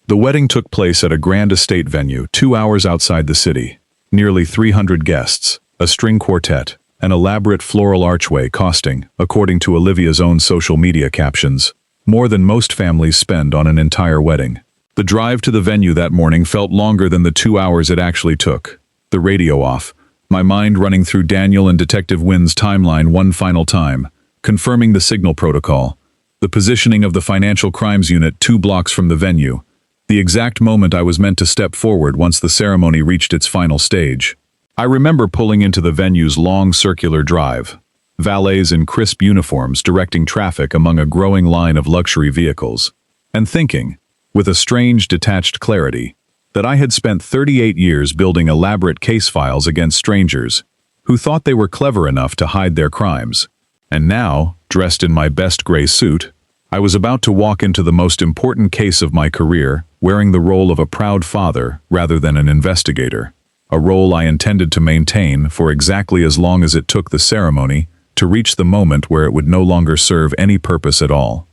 The wedding took place at a grand estate venue 2 hours outside the city. Nearly 300 guests, a string quartet, an elaborate floral archway costing, according to Olivia's own social media captions, more than most families spend on an entire wedding. The drive to the venue that morning felt longer than the 2 hours it actually took. The radio off, my mind running through Daniel and Detective Wynn's timeline one final time, confirming the signal protocol, the positioning of the financial crimes unit 2 blocks from the venue, the exact moment I was meant to step forward once the ceremony reached its final stage. I remember pulling into the venue's long circular drive, valets in crisp uniforms directing traffic among a growing line of luxury vehicles, and thinking, with a strange detached clarity, that I had spent 38 years building elaborate case files against strangers who thought they were clever enough to hide their crimes. And now, dressed in my best gray suit, I was about to walk into the most important case of my career, wearing the role of a proud father rather than an investigator, a role I intended to maintain for exactly as long as it took the ceremony to reach the moment where it would no longer serve any purpose at all.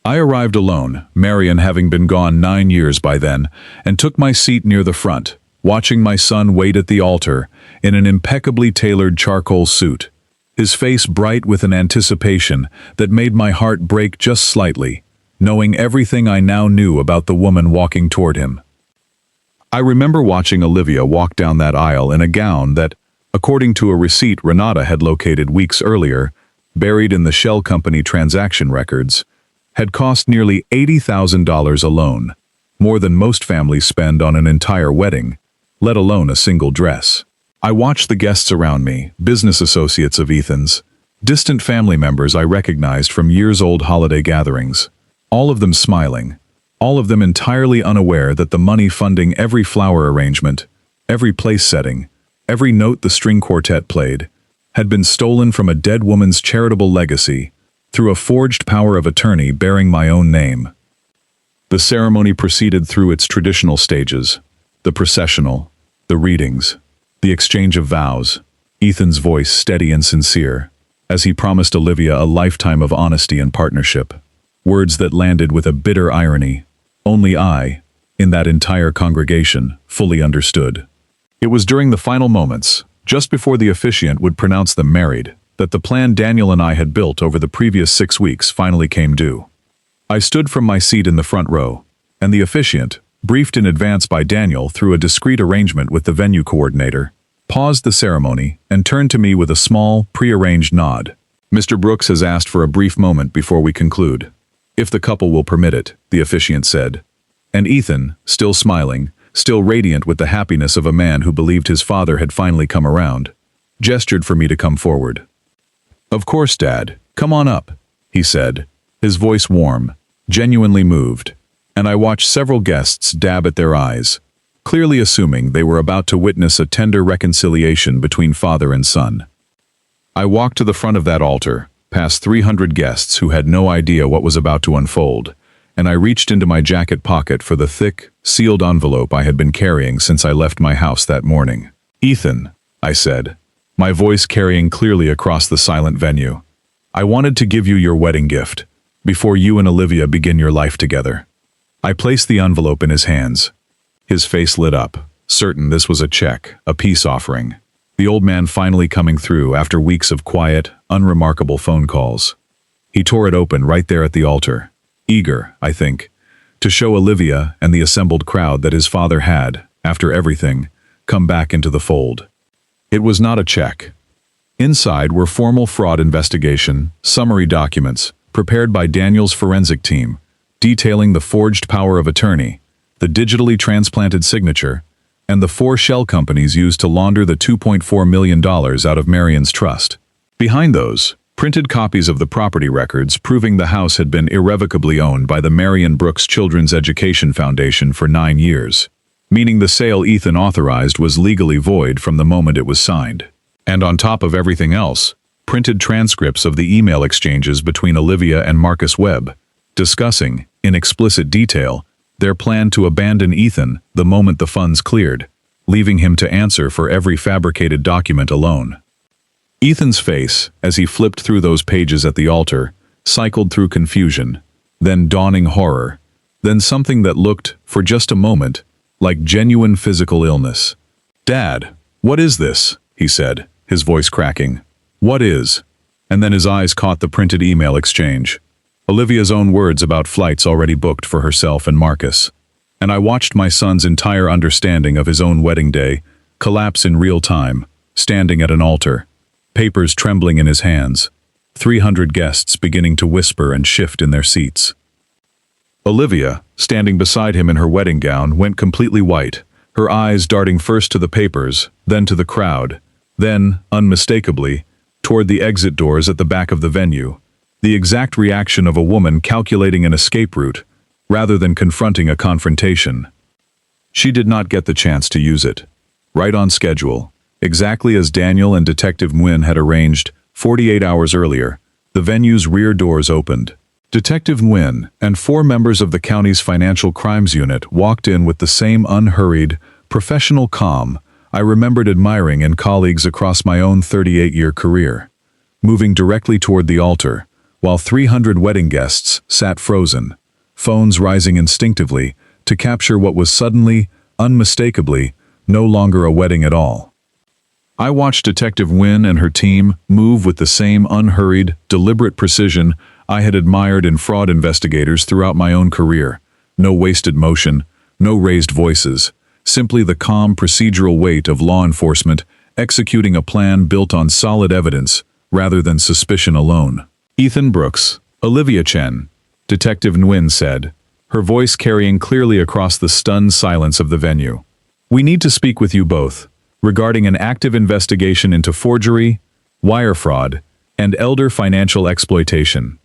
I arrived alone, Marion having been gone 9 years by then, and took my seat near the front, watching my son wait at the altar in an impeccably tailored charcoal suit, his face bright with an anticipation that made my heart break just slightly, knowing everything I now knew about the woman walking toward him. I remember watching Olivia walk down that aisle in a gown that, according to a receipt Renata had located weeks earlier, buried in the Shell Company transaction records, had cost nearly $80,000 alone, more than most families spend on an entire wedding, let alone a single dress. I watched the guests around me, business associates of Ethan's, distant family members I recognized from years-old holiday gatherings, all of them smiling, all of them entirely unaware that the money funding every flower arrangement, every place setting, every note the string quartet played, had been stolen from a dead woman's charitable legacy through a forged power of attorney bearing my own name. The ceremony proceeded through its traditional stages, the processional, the readings, the exchange of vows, Ethan's voice steady and sincere, as he promised Olivia a lifetime of honesty and partnership, words that landed with a bitter irony only I, in that entire congregation, fully understood. It was during the final moments, just before the officiant would pronounce them married, that the plan Daniel and I had built over the previous 6 weeks finally came due. I stood from my seat in the front row, and the officiant, briefed in advance by Daniel through a discreet arrangement with the venue coordinator, paused the ceremony and turned to me with a small, prearranged nod. "Mr. Brooks has asked for a brief moment before we conclude. If the couple will permit it," the officiant said. And Ethan, still smiling, still radiant with the happiness of a man who believed his father had finally come around, gestured for me to come forward. "Of course, Dad, come on up," he said, his voice warm, genuinely moved, and I watched several guests dab at their eyes, clearly assuming they were about to witness a tender reconciliation between father and son. I walked to the front of that altar, past 300 guests who had no idea what was about to unfold, and I reached into my jacket pocket for the thick, sealed envelope I had been carrying since I left my house that morning. "Ethan," I said, my voice carrying clearly across the silent venue, "I wanted to give you your wedding gift, before you and Olivia begin your life together." I placed the envelope in his hands. His face lit up, certain this was a check, a peace offering. The old man finally coming through after weeks of quiet, unremarkable phone calls. He tore it open right there at the altar, eager, I think, to show Olivia and the assembled crowd that his father had, after everything, come back into the fold. It was not a check. Inside were formal fraud investigation, summary documents, prepared by Daniel's forensic team, detailing the forged power of attorney, the digitally transplanted signature, and the 4 shell companies used to launder the $2.4 million out of Marion's trust. Behind those, printed copies of the property records proving the house had been irrevocably owned by the Marion Brooks Children's Education Foundation for 9 years, meaning the sale Ethan authorized was legally void from the moment it was signed. And on top of everything else, printed transcripts of the email exchanges between Olivia and Marcus Webb, discussing, in explicit detail, their plan to abandon Ethan the moment the funds cleared, leaving him to answer for every fabricated document alone. Ethan's face, as he flipped through those pages at the altar, cycled through confusion, then dawning horror, then something that looked, for just a moment, like genuine physical illness. "Dad, what is this?" he said, his voice cracking. "What is?" And then his eyes caught the printed email exchange. Olivia's own words about flights already booked for herself and Marcus. And I watched my son's entire understanding of his own wedding day collapse in real time, standing at an altar, papers trembling in his hands, 300 guests beginning to whisper and shift in their seats. Olivia, standing beside him in her wedding gown, went completely white, her eyes darting first to the papers, then to the crowd, then, unmistakably, toward the exit doors at the back of the venue, the exact reaction of a woman calculating an escape route, rather than confronting a confrontation. She did not get the chance to use it. Right on schedule, exactly as Daniel and Detective Nguyen had arranged 48 hours earlier, the venue's rear doors opened. Detective Nguyen and 4 members of the county's financial crimes unit walked in with the same unhurried, professional calm I remembered admiring in colleagues across my own 38-year career, moving directly toward the altar, while 300 wedding guests sat frozen, phones rising instinctively to capture what was suddenly, unmistakably, no longer a wedding at all. I watched Detective Nguyen and her team move with the same unhurried, deliberate precision I had admired in fraud investigators throughout my own career. No wasted motion, no raised voices, simply the calm procedural weight of law enforcement executing a plan built on solid evidence rather than suspicion alone. "Ethan Brooks, Olivia Chen," Detective Nguyen said, her voice carrying clearly across the stunned silence of the venue. "We need to speak with you both, regarding an active investigation into forgery, wire fraud, and elder financial exploitation."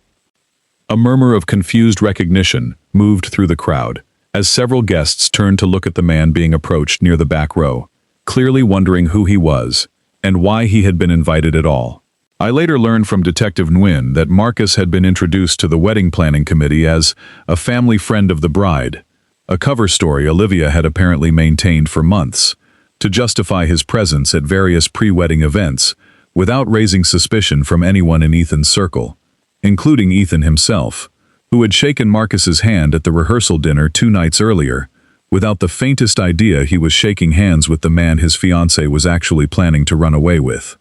A murmur of confused recognition moved through the crowd, as several guests turned to look at the man being approached near the back row, clearly wondering who he was, and why he had been invited at all. I later learned from Detective Nguyen that Marcus had been introduced to the wedding planning committee as a family friend of the bride, a cover story Olivia had apparently maintained for months, to justify his presence at various pre-wedding events without raising suspicion from anyone in Ethan's circle, including Ethan himself, who had shaken Marcus's hand at the rehearsal dinner 2 nights earlier, without the faintest idea he was shaking hands with the man his fiancée was actually planning to run away with.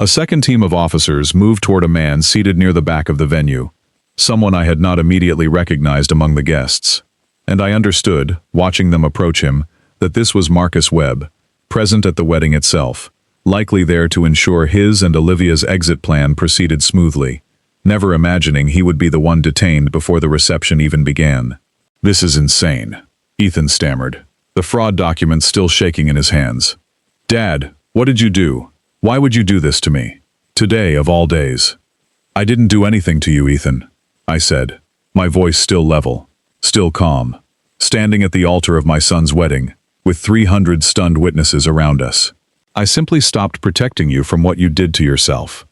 A second team of officers moved toward a man seated near the back of the venue, someone I had not immediately recognized among the guests, and I understood, watching them approach him, that this was Marcus Webb, present at the wedding itself, likely there to ensure his and Olivia's exit plan proceeded smoothly, never imagining he would be the one detained before the reception even began. "This is insane," Ethan stammered, the fraud documents still shaking in his hands. "Dad, what did you do? Why would you do this to me? Today of all days." "I didn't do anything to you, Ethan," I said, my voice still level, still calm, standing at the altar of my son's wedding, with 300 stunned witnesses around us. "I simply stopped protecting you from what you did to yourself.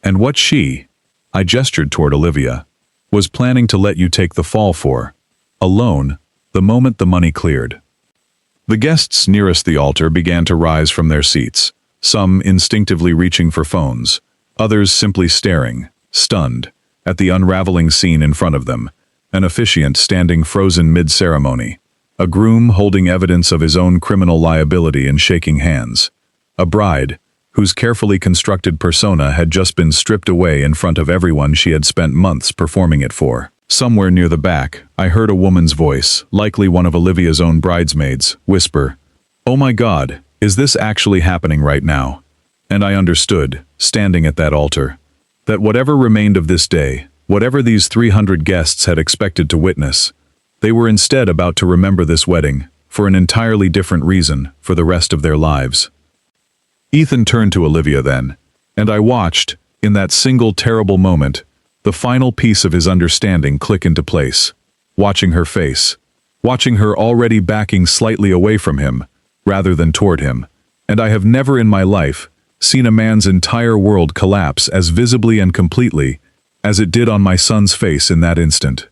And what she," I gestured toward Olivia, "was planning to let you take the fall for, alone, the moment the money cleared." The guests nearest the altar began to rise from their seats, some instinctively reaching for phones, others simply staring, stunned, at the unraveling scene in front of them, an officiant standing frozen mid-ceremony, a groom holding evidence of his own criminal liability and shaking hands, a bride whose carefully constructed persona had just been stripped away in front of everyone she had spent months performing it for. Somewhere near the back, I heard a woman's voice, likely one of Olivia's own bridesmaids, whisper, "Oh my God, is this actually happening right now?" And I understood, standing at that altar, that whatever remained of this day, whatever these 300 guests had expected to witness, they were instead about to remember this wedding, for an entirely different reason, for the rest of their lives. Ethan turned to Olivia then, and I watched, in that single terrible moment, the final piece of his understanding click into place, watching her face, watching her already backing slightly away from him, rather than toward him, and I have never in my life seen a man's entire world collapse as visibly and completely as it did on my son's face in that instant.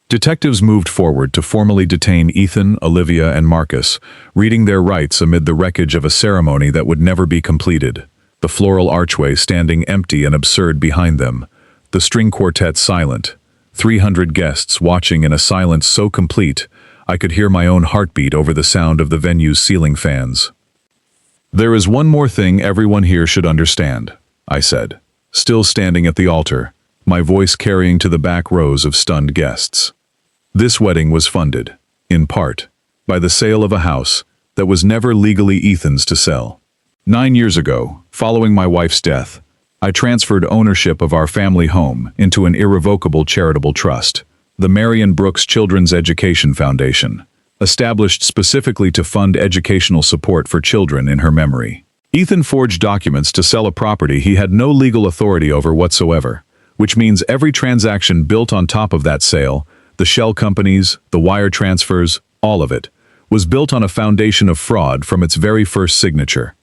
Detectives moved forward to formally detain Ethan, Olivia, and Marcus, reading their rights amid the wreckage of a ceremony that would never be completed, the floral archway standing empty and absurd behind them, the string quartet silent, 300 guests watching in a silence so complete I could hear my own heartbeat over the sound of the venue's ceiling fans. "There is one more thing everyone here should understand," I said, still standing at the altar, my voice carrying to the back rows of stunned guests. This wedding was funded, in part, by the sale of a house that was never legally Ethan's to sell. 9 years ago, following my wife's death, I transferred ownership of our family home into an irrevocable charitable trust, the Marion Brooks Children's Education Foundation, established specifically to fund educational support for children in her memory. Ethan forged documents to sell a property he had no legal authority over whatsoever, which means every transaction built on top of that sale, the shell companies, the wire transfers, all of it, was built on a foundation of fraud from its very first signature.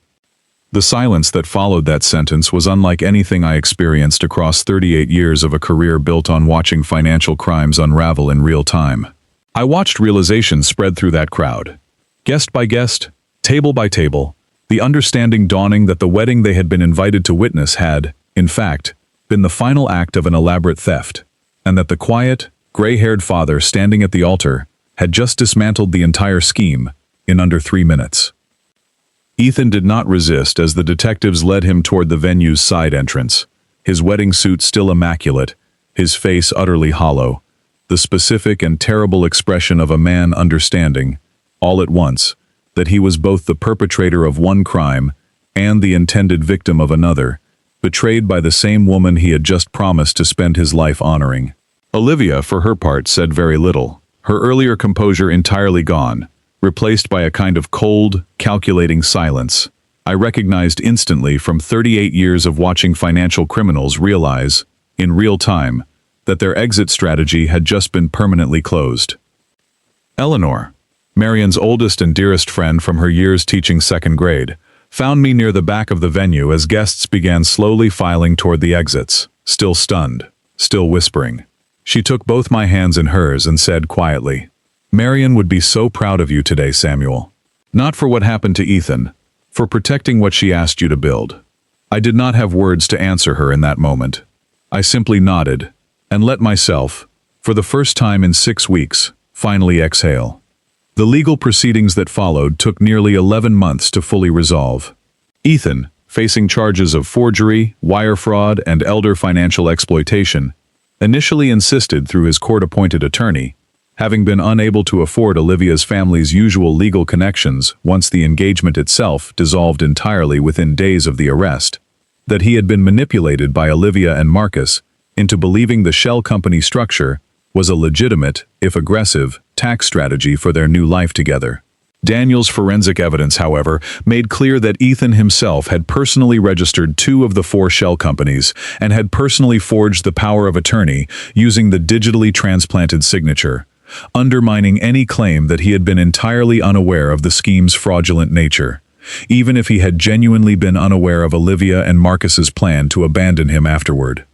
The silence that followed that sentence was unlike anything I experienced across 38 years of a career built on watching financial crimes unravel in real time. I watched realization spread through that crowd. Guest by guest, table by table, the understanding dawning that the wedding they had been invited to witness had, in fact, been the final act of an elaborate theft, and that the quiet, gray-haired father standing at the altar had just dismantled the entire scheme in under 3 minutes. Ethan did not resist as the detectives led him toward the venue's side entrance, his wedding suit still immaculate, his face utterly hollow, the specific and terrible expression of a man understanding, all at once, that he was both the perpetrator of one crime and the intended victim of another, betrayed by the same woman he had just promised to spend his life honoring. Olivia, for her part, said very little, her earlier composure entirely gone, replaced by a kind of cold, calculating silence. I recognized instantly from 38 years of watching financial criminals realize, in real time, that their exit strategy had just been permanently closed. Eleanor, Marion's oldest and dearest friend from her years teaching second grade, found me near the back of the venue as guests began slowly filing toward the exits, still stunned, still whispering. She took both my hands in hers and said quietly, "Marion would be so proud of you today, Samuel. Not for what happened to Ethan, for protecting what she asked you to build." I did not have words to answer her in that moment. I simply nodded, and let myself, for the first time in 6 weeks, finally exhale. The legal proceedings that followed took nearly 11 months to fully resolve. Ethan, facing charges of forgery, wire fraud, and elder financial exploitation, initially insisted through his court-appointed attorney, having been unable to afford Olivia's family's usual legal connections once the engagement itself dissolved entirely within days of the arrest, that he had been manipulated by Olivia and Marcus into believing the shell company structure was a legitimate, if aggressive, tax strategy for their new life together. Daniel's forensic evidence, however, made clear that Ethan himself had personally registered 2 of the 4 shell companies and had personally forged the power of attorney using the digitally transplanted signature, undermining any claim that he had been entirely unaware of the scheme's fraudulent nature, even if he had genuinely been unaware of Olivia and Marcus's plan to abandon him afterward.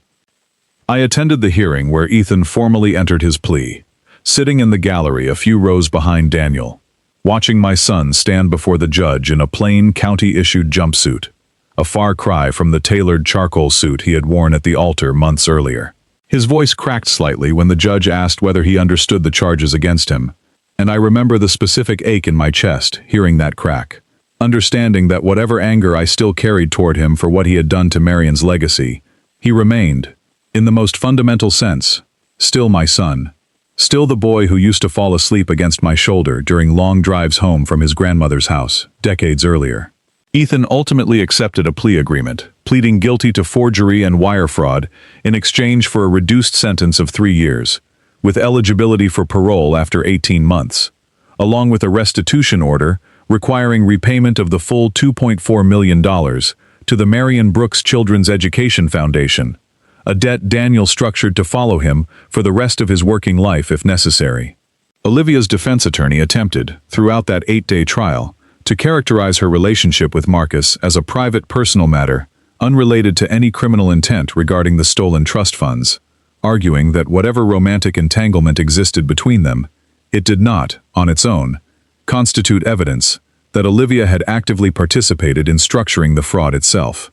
I attended the hearing where Ethan formally entered his plea, sitting in the gallery a few rows behind Daniel, watching my son stand before the judge in a plain county-issued jumpsuit, a far cry from the tailored charcoal suit he had worn at the altar months earlier. His voice cracked slightly when the judge asked whether he understood the charges against him, and I remember the specific ache in my chest hearing that crack, understanding that whatever anger I still carried toward him for what he had done to Marion's legacy, he remained, in the most fundamental sense, still my son, still the boy who used to fall asleep against my shoulder during long drives home from his grandmother's house, decades earlier. Ethan ultimately accepted a plea agreement, pleading guilty to forgery and wire fraud in exchange for a reduced sentence of 3 years, with eligibility for parole after 18 months, along with a restitution order requiring repayment of the full $2.4 million to the Marion Brooks Children's Education Foundation, a debt Daniel structured to follow him for the rest of his working life if necessary. Olivia's defense attorney attempted, throughout that 8-day trial, to characterize her relationship with Marcus as a private personal matter, unrelated to any criminal intent regarding the stolen trust funds, arguing that whatever romantic entanglement existed between them, it did not, on its own, constitute evidence that Olivia had actively participated in structuring the fraud itself.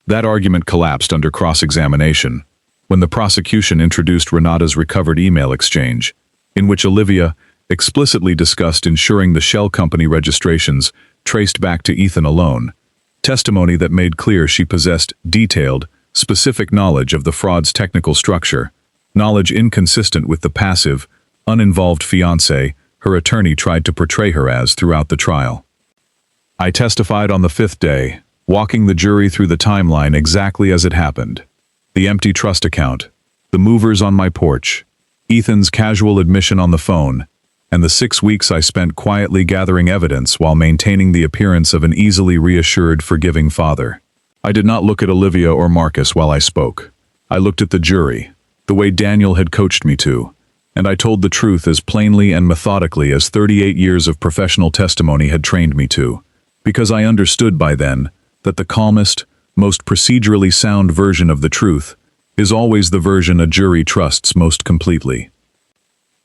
That argument collapsed under cross-examination when the prosecution introduced Renata's recovered email exchange, in which Olivia explicitly discussed ensuring the shell company registrations traced back to Ethan alone, testimony that made clear she possessed detailed, specific knowledge of the fraud's technical structure, knowledge inconsistent with the passive, uninvolved fiancé her attorney tried to portray her as throughout the trial. I testified on the 5th day, walking the jury through the timeline exactly as it happened. The empty trust account, the movers on my porch, Ethan's casual admission on the phone, and the 6 weeks I spent quietly gathering evidence while maintaining the appearance of an easily reassured, forgiving father. I did not look at Olivia or Marcus while I spoke. I looked at the jury, the way Daniel had coached me to, and I told the truth as plainly and methodically as 38 years of professional testimony had trained me to, because I understood by then that the calmest, most procedurally sound version of the truth is always the version a jury trusts most completely.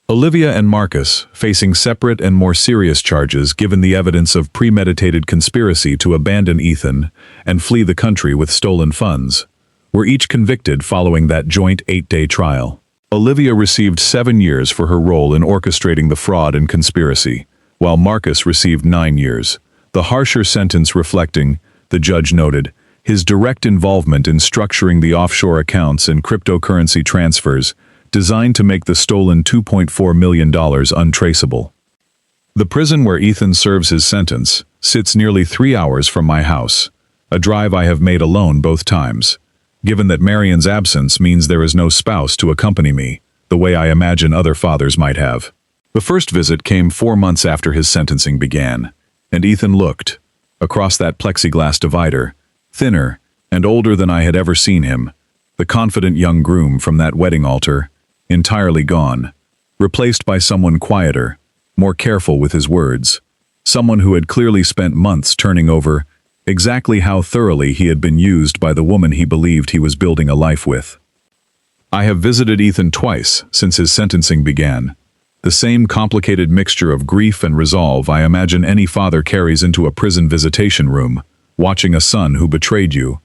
Olivia and Marcus, facing separate and more serious charges given the evidence of premeditated conspiracy to abandon Ethan and flee the country with stolen funds, were each convicted following that joint 8-day trial. Olivia received 7 years for her role in orchestrating the fraud and conspiracy, while Marcus received 9 years, the harsher sentence reflecting, the judge noted, his direct involvement in structuring the offshore accounts and cryptocurrency transfers designed to make the stolen $2.4 million untraceable. The prison where Ethan serves his sentence sits nearly 3 hours from my house, a drive I have made alone both times, given that Marion's absence means there is no spouse to accompany me, the way I imagine other fathers might have. The first visit came 4 months after his sentencing began, and Ethan looked, across that plexiglass divider, thinner and older than I had ever seen him, the confident young groom from that wedding altar, entirely gone, replaced by someone quieter, more careful with his words, someone who had clearly spent months turning over exactly how thoroughly he had been used by the woman he believed he was building a life with. I have visited Ethan twice since his sentencing began, the same complicated mixture of grief and resolve I imagine any father carries into a prison visitation room, watching a son who betrayed you,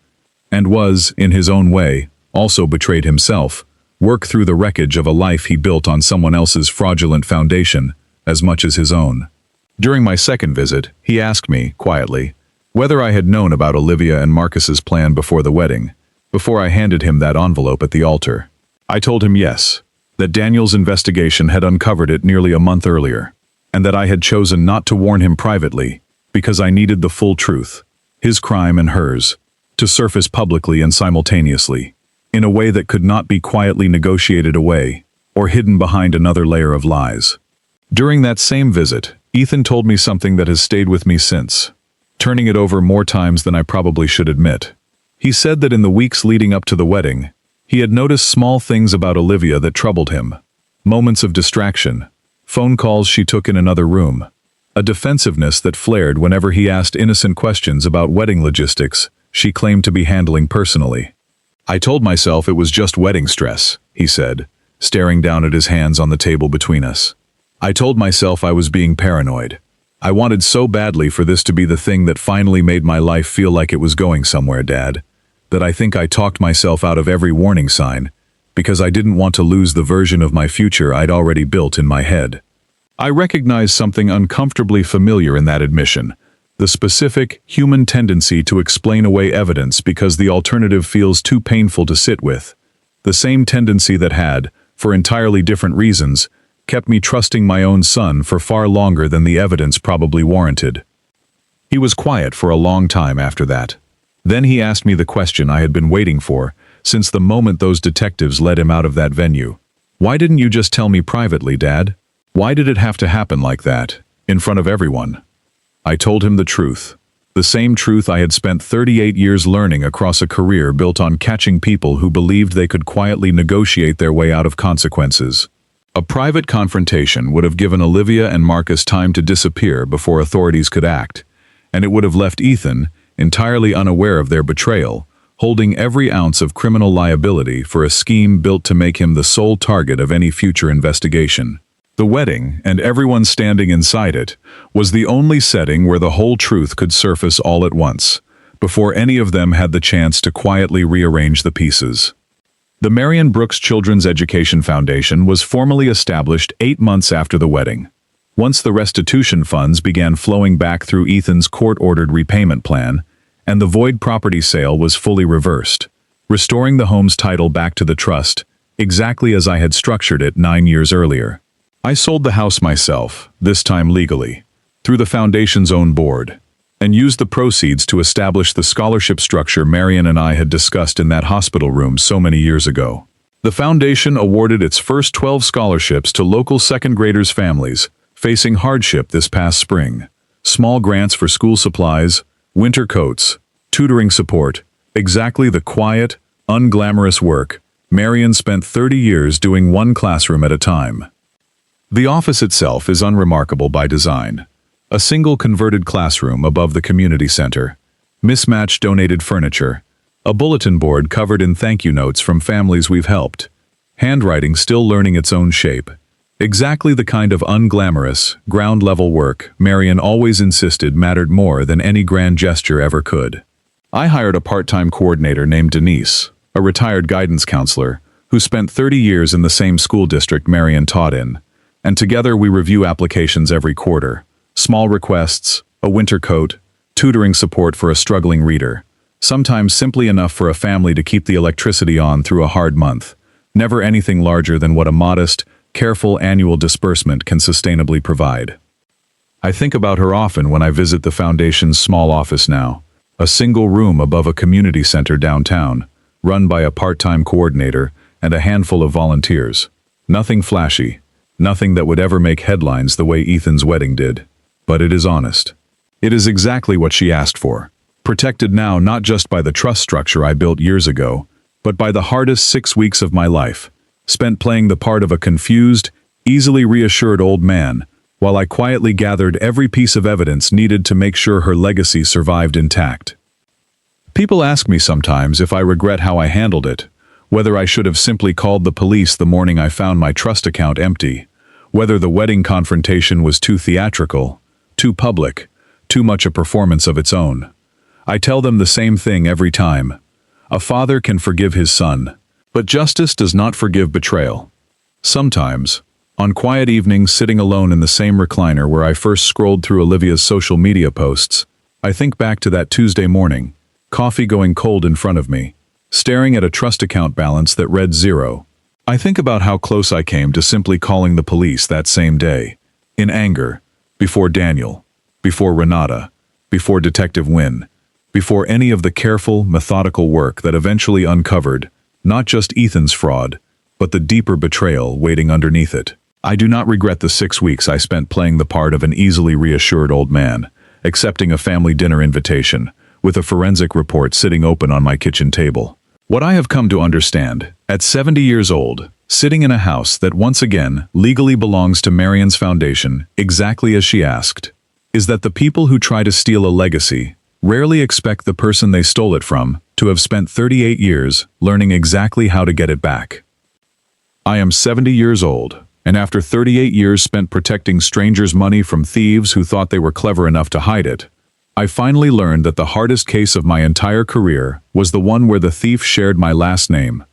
and was, in his own way, also betrayed himself, work through the wreckage of a life he built on someone else's fraudulent foundation, as much as his own. During my second visit, he asked me, quietly, whether I had known about Olivia and Marcus's plan before the wedding, before I handed him that envelope at the altar. I told him yes, that Daniel's investigation had uncovered it nearly a month earlier, and that I had chosen not to warn him privately because I needed the full truth, his crime and hers, to surface publicly and simultaneously, in a way that could not be quietly negotiated away or hidden behind another layer of lies. During that same visit, Ethan told me something that has stayed with me since, turning it over more times than I probably should admit. He said that in the weeks leading up to the wedding, he had noticed small things about Olivia that troubled him. Moments of distraction, phone calls she took in another room, a defensiveness that flared whenever he asked innocent questions about wedding logistics she claimed to be handling personally. I told myself it was just wedding stress, he said, staring down at his hands on the table between us. I told myself I was being paranoid. I wanted so badly for this to be the thing that finally made my life feel like it was going somewhere, Dad, that I think I talked myself out of every warning sign, because I didn't want to lose the version of my future I'd already built in my head. I recognized something uncomfortably familiar in that admission, the specific, human tendency to explain away evidence because the alternative feels too painful to sit with, the same tendency that had, for entirely different reasons, kept me trusting my own son for far longer than the evidence probably warranted. He was quiet for a long time after that. Then he asked me the question I had been waiting for, since the moment those detectives led him out of that venue. "Why didn't you just tell me privately, Dad? Why did it have to happen like that, in front of everyone?" I told him the truth. The same truth I had spent 38 years learning across a career built on catching people who believed they could quietly negotiate their way out of consequences. A private confrontation would have given Olivia and Marcus time to disappear before authorities could act, and it would have left Ethan, entirely unaware of their betrayal, holding every ounce of criminal liability for a scheme built to make him the sole target of any future investigation. The wedding, and everyone standing inside it, was the only setting where the whole truth could surface all at once, before any of them had the chance to quietly rearrange the pieces. The Marion Brooks Children's Education Foundation was formally established 8 months after the wedding. Once the restitution funds began flowing back through Ethan's court-ordered repayment plan, and the void property sale was fully reversed, restoring the home's title back to the trust, exactly as I had structured it 9 years earlier. I sold the house myself, this time legally, through the foundation's own board, and used the proceeds to establish the scholarship structure Marion and I had discussed in that hospital room so many years ago. The foundation awarded its first 12 scholarships to local second graders' families facing hardship this past spring. Small grants for school supplies, winter coats, tutoring support, exactly the quiet, unglamorous work Marion spent 30 years doing one classroom at a time. The office itself is unremarkable by design. A single converted classroom above the community center, mismatched donated furniture, a bulletin board covered in thank you notes from families we've helped, handwriting still learning its own shape. Exactly the kind of unglamorous, ground-level work Marion always insisted mattered more than any grand gesture ever could. I hired a part-time coordinator named Denise, a retired guidance counselor, who spent 30 years in the same school district Marion taught in, and together we review applications every quarter. Small requests, a winter coat, tutoring support for a struggling reader, sometimes simply enough for a family to keep the electricity on through a hard month, never anything larger than what a modest, careful annual disbursement can sustainably provide. I think about her often when I visit the foundation's small office now, a single room above a community center downtown, run by a part-time coordinator and a handful of volunteers. Nothing flashy, nothing that would ever make headlines the way Ethan's wedding did. But it is honest. It is exactly what she asked for, protected now not just by the trust structure I built years ago, but by the hardest 6 weeks of my life, spent playing the part of a confused, easily reassured old man, while I quietly gathered every piece of evidence needed to make sure her legacy survived intact. People ask me sometimes if I regret how I handled it, whether I should have simply called the police the morning I found my trust account empty, whether the wedding confrontation was too theatrical, too public, too much a performance of its own. I tell them the same thing every time. A father can forgive his son, but justice does not forgive betrayal. Sometimes, on quiet evenings sitting alone in the same recliner where I first scrolled through Olivia's social media posts, I think back to that Tuesday morning, coffee going cold in front of me, staring at a trust account balance that read 0. I think about how close I came to simply calling the police that same day, in anger, before Daniel, before Renata, before Detective Wynne, before any of the careful, methodical work that eventually uncovered not just Ethan's fraud, but the deeper betrayal waiting underneath it. I do not regret the 6 weeks I spent playing the part of an easily reassured old man, accepting a family dinner invitation, with a forensic report sitting open on my kitchen table. What I have come to understand, at 70 years old, sitting in a house that once again legally belongs to Marion's foundation, exactly as she asked, is that the people who try to steal a legacy rarely expect the person they stole it from to have spent 38 years learning exactly how to get it back. I am 70 years old, and after 38 years spent protecting strangers' money from thieves who thought they were clever enough to hide it, I finally learned that the hardest case of my entire career was the one where the thief shared my last name,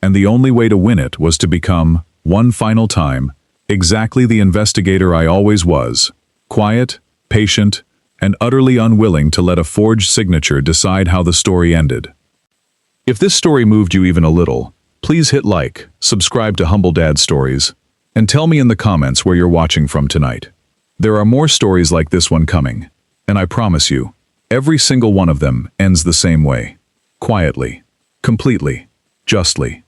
and the only way to win it was to become, one final time, exactly the investigator I always was, quiet, patient, and utterly unwilling to let a forged signature decide how the story ended. If this story moved you even a little, please hit like, subscribe to Humble Dad Stories, and tell me in the comments where you're watching from tonight. There are more stories like this one coming. And I promise you, every single one of them ends the same way. Quietly. Completely. Justly.